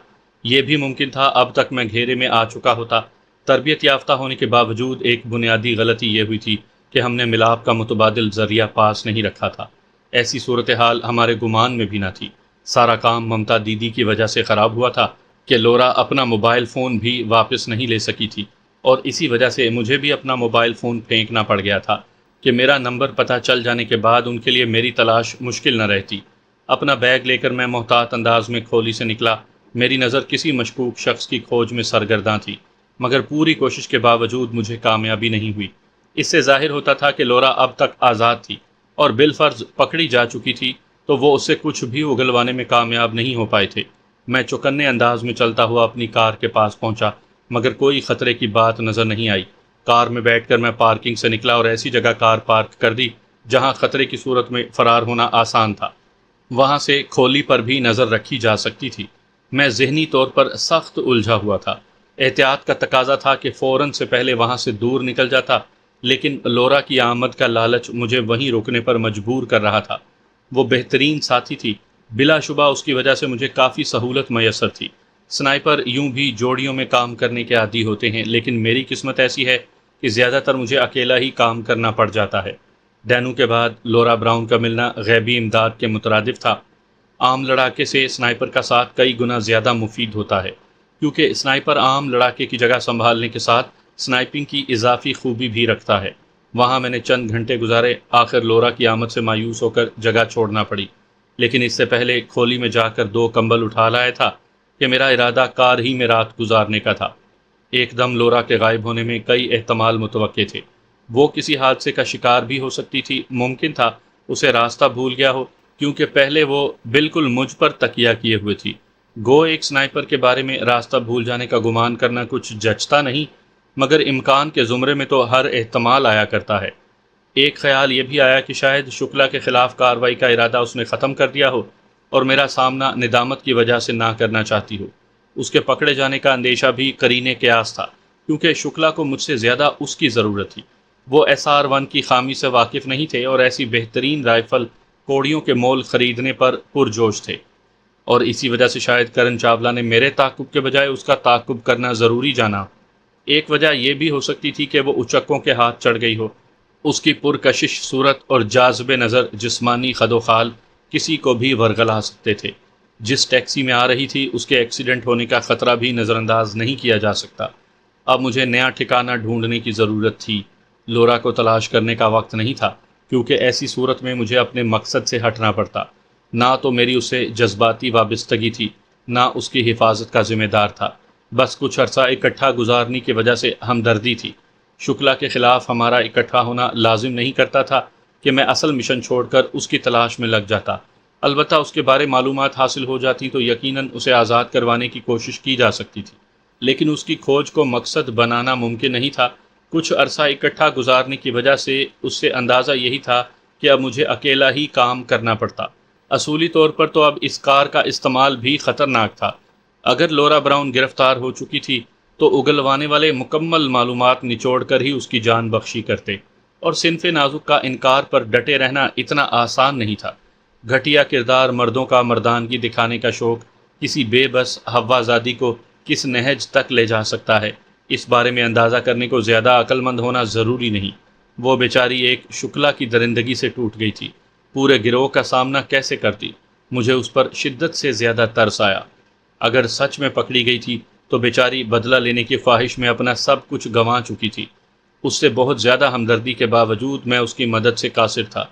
یہ بھی ممکن تھا اب تک میں گھیرے میں آ چکا ہوتا۔ تربیت یافتہ ہونے کے باوجود ایک بنیادی غلطی یہ ہوئی تھی کہ ہم نے ملاپ کا متبادل ذریعہ پاس نہیں رکھا تھا۔ ایسی صورتحال ہمارے گمان میں بھی نہ تھی۔ سارا کام ممتا دیدی کی وجہ سے خراب ہوا تھا کہ لورا اپنا موبائل فون بھی واپس نہیں لے سکی تھی، اور اسی وجہ سے مجھے بھی اپنا موبائل فون پھینکنا پڑ گیا تھا کہ میرا نمبر پتہ چل جانے کے بعد ان کے لیے میری تلاش مشکل نہ رہتی۔ اپنا بیگ لے کر میں محتاط انداز میں کھولی سے نکلا۔ میری نظر کسی مشکوک شخص کی کھوج میں سرگرداں تھی، مگر پوری کوشش کے باوجود مجھے کامیابی نہیں ہوئی۔ اس سے ظاہر ہوتا تھا کہ لورا اب تک آزاد تھی، اور بالفرض پکڑی جا چکی تھی تو وہ اسے کچھ بھی اگلوانے میں کامیاب نہیں ہو پائے تھے۔ میں چوکنے انداز میں چلتا ہوا اپنی کار کے پاس پہنچا، مگر کوئی خطرے کی بات نظر نہیں آئی۔ کار میں بیٹھ کر میں پارکنگ سے نکلا اور ایسی جگہ کار پارک کر دی جہاں خطرے کی صورت میں فرار ہونا آسان تھا۔ وہاں سے کھولی پر بھی نظر رکھی جا سکتی تھی۔ میں ذہنی طور پر سخت الجھا ہوا تھا۔ احتیاط کا تقاضا تھا کہ فوراً سے پہلے وہاں سے دور نکل جاتا، لیکن لورا کی آمد کا لالچ مجھے وہیں رکنے پر مجبور کر رہا تھا۔ وہ بہترین ساتھی تھی، بلا شبہ اس کی وجہ سے مجھے کافی سہولت میسر تھی۔ سنائپر یوں بھی جوڑیوں میں کام کرنے کے عادی ہوتے ہیں، لیکن میری قسمت ایسی ہے کہ زیادہ تر مجھے اکیلا ہی کام کرنا پڑ جاتا ہے۔ ڈینو کے بعد لورا براؤن کا ملنا غیبی امداد کے مترادف تھا۔ عام لڑاکے سے سنائپر کا ساتھ کئی گنا زیادہ مفید ہوتا ہے، کیونکہ سنائپر عام لڑاکے کی جگہ سنبھالنے کے ساتھ سنائپنگ کی اضافی خوبی بھی رکھتا ہے۔ وہاں میں نے چند گھنٹے گزارے، آخر لورا کی آمد سے مایوس ہو کر جگہ چھوڑنا پڑی، لیکن اس سے پہلے کھولی میں جا کر 2 کمبل اٹھا لایا تھا کہ میرا ارادہ کار ہی میں رات گزارنے کا تھا۔ ایک دم لورا کے غائب ہونے میں کئی احتمال متوقع تھے۔ وہ کسی حادثے کا شکار بھی ہو سکتی تھی، ممکن تھا اسے راستہ بھول گیا ہو، کیونکہ پہلے وہ بالکل مجھ پر تکیہ کیے ہوئے تھی۔ گو ایک سنائپر کے بارے میں راستہ بھول جانے کا گمان کرنا کچھ جچتا نہیں، مگر امکان کے زمرے میں تو ہر احتمال آیا کرتا ہے۔ ایک خیال یہ بھی آیا کہ شاید شکلا کے خلاف کارروائی کا ارادہ اس نے ختم کر دیا ہو اور میرا سامنا ندامت کی وجہ سے نہ کرنا چاہتی ہو۔ اس کے پکڑے جانے کا اندیشہ بھی قرینے قیاس تھا، کیونکہ شکلا کو مجھ سے زیادہ اس کی ضرورت تھی۔ وہ SR-1 کی خامی سے واقف نہیں تھے اور ایسی بہترین رائفل کوڑیوں کے مول خریدنے پر پرجوش تھے، اور اسی وجہ سے شاید کرن چاولہ نے میرے تعاقب کے بجائے اس کا تعاقب کرنا ضروری جانا۔ ایک وجہ یہ بھی ہو سکتی تھی کہ وہ اچکوں کے ہاتھ چڑھ گئی ہو۔ اس کی پرکشش صورت اور جاذب نظر جسمانی خد و خال کسی کو بھی ورغلا سکتے تھے۔ جس ٹیکسی میں آ رہی تھی اس کے ایکسیڈنٹ ہونے کا خطرہ بھی نظر انداز نہیں کیا جا سکتا۔ اب مجھے نیا ٹھکانہ ڈھونڈنے کی ضرورت تھی۔ لورا کو تلاش کرنے کا وقت نہیں تھا، کیونکہ ایسی صورت میں مجھے اپنے مقصد سے ہٹنا پڑتا۔ نہ تو میری اسے جذباتی وابستگی تھی، نہ اس کی حفاظت کا ذمہ دار تھا، بس کچھ عرصہ اکٹھا گزارنے کی وجہ سے ہمدردی تھی۔ شکلا کے خلاف ہمارا اکٹھا ہونا لازم نہیں کرتا تھا کہ میں اصل مشن چھوڑ کر اس کی تلاش میں لگ جاتا۔ البتہ اس کے بارے معلومات حاصل ہو جاتی تو یقیناً اسے آزاد کروانے کی کوشش کی جا سکتی تھی، لیکن اس کی کھوج کو مقصد بنانا ممکن نہیں تھا۔ کچھ عرصہ اکٹھا گزارنے کی وجہ سے اس سے اندازہ یہی تھا کہ اب مجھے اکیلا ہی کام کرنا پڑتا۔ اصولی طور پر تو اب اس کار کا استعمال بھی خطرناک تھا۔ اگر لورا براؤن گرفتار ہو چکی تھی تو اگلوانے والے مکمل معلومات نچوڑ کر ہی اس کی جان بخشی کرتے، اور صنف نازک کا انکار پر ڈٹے رہنا اتنا آسان نہیں تھا۔ گھٹیا کردار مردوں کا مردانگی دکھانے کا شوق کسی بے بس حوا زادی کو کس نہج تک لے جا سکتا ہے، اس بارے میں اندازہ کرنے کو زیادہ عقل مند ہونا ضروری نہیں۔ وہ بیچاری ایک شکلا کی درندگی سے ٹوٹ گئی تھی، پورے گروہ کا سامنا کیسے کرتی؟ مجھے اس پر شدت سے زیادہ ترس آیا۔ اگر سچ میں پکڑی گئی تھی تو بیچاری بدلہ لینے کی خواہش میں اپنا سب کچھ گنوا چکی تھی۔ اس سے بہت زیادہ ہمدردی کے باوجود میں اس کی مدد سے قاصر تھا۔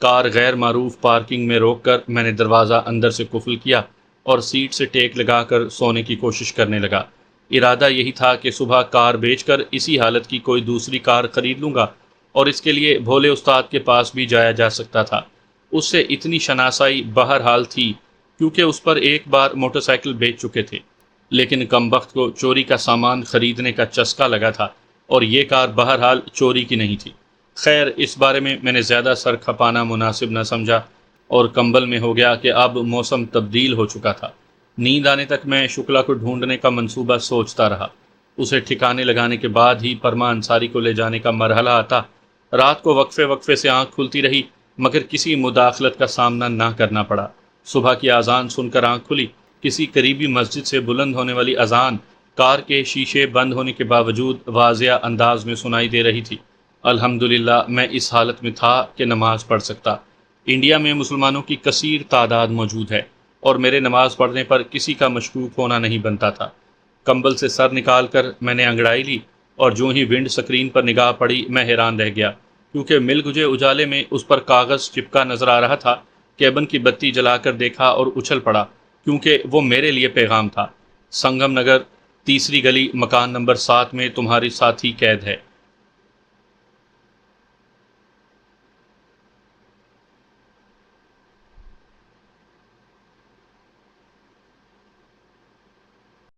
کار غیر معروف پارکنگ میں روک کر میں نے دروازہ اندر سے قفل کیا اور سیٹ سے ٹیک لگا کر سونے کی کوشش کرنے لگا۔ ارادہ یہی تھا کہ صبح کار بیچ کر اسی حالت کی کوئی دوسری کار خرید لوں گا، اور اس کے لیے بھولے استاد کے پاس بھی جایا جا سکتا تھا۔ اس سے اتنی شناسائی بہرحال تھی، کیونکہ اس پر ایک بار موٹر سائیکل بیچ چکے تھے، لیکن کمبخت کو چوری کا سامان خریدنے کا چسکا لگا تھا، اور یہ کار بہرحال چوری کی نہیں تھی۔ خیر اس بارے میں نے زیادہ سر کھپانا مناسب نہ سمجھا اور کمبل میں ہو گیا کہ اب موسم تبدیل ہو چکا تھا۔ نیند آنے تک میں شکلا کو ڈھونڈنے کا منصوبہ سوچتا رہا۔ اسے ٹھکانے لگانے کے بعد ہی پرما انصاری کو لے جانے کا مرحلہ آتا۔ رات کو وقفے وقفے سے آنکھ کھلتی رہی مگر کسی مداخلت کا سامنا نہ کرنا پڑا۔ صبح کی اذان سن کر آنکھ کھلی۔ کسی قریبی مسجد سے بلند ہونے والی اذان کار کے شیشے بند ہونے کے باوجود واضح انداز میں سنائی دے رہی تھی۔ الحمدللہ میں اس حالت میں تھا کہ نماز پڑھ سکتا۔ انڈیا میں مسلمانوں کی کثیر تعداد موجود ہے اور میرے نماز پڑھنے پر کسی کا مشکوک ہونا نہیں بنتا تھا۔ کمبل سے سر نکال کر میں نے انگڑائی لی اور جو ہی ونڈ سکرین پر نگاہ پڑی میں حیران رہ گیا، کیونکہ مل گجے اجالے میں اس پر کاغذ چپکا نظر آ رہا تھا۔ کیبن کی بتی جلا کر دیکھا اور اچھل پڑا، کیونکہ وہ میرے لیے پیغام تھا۔ سنگم نگر 3 گلی مکان نمبر 7 میں تمہاری ساتھی قید ہے۔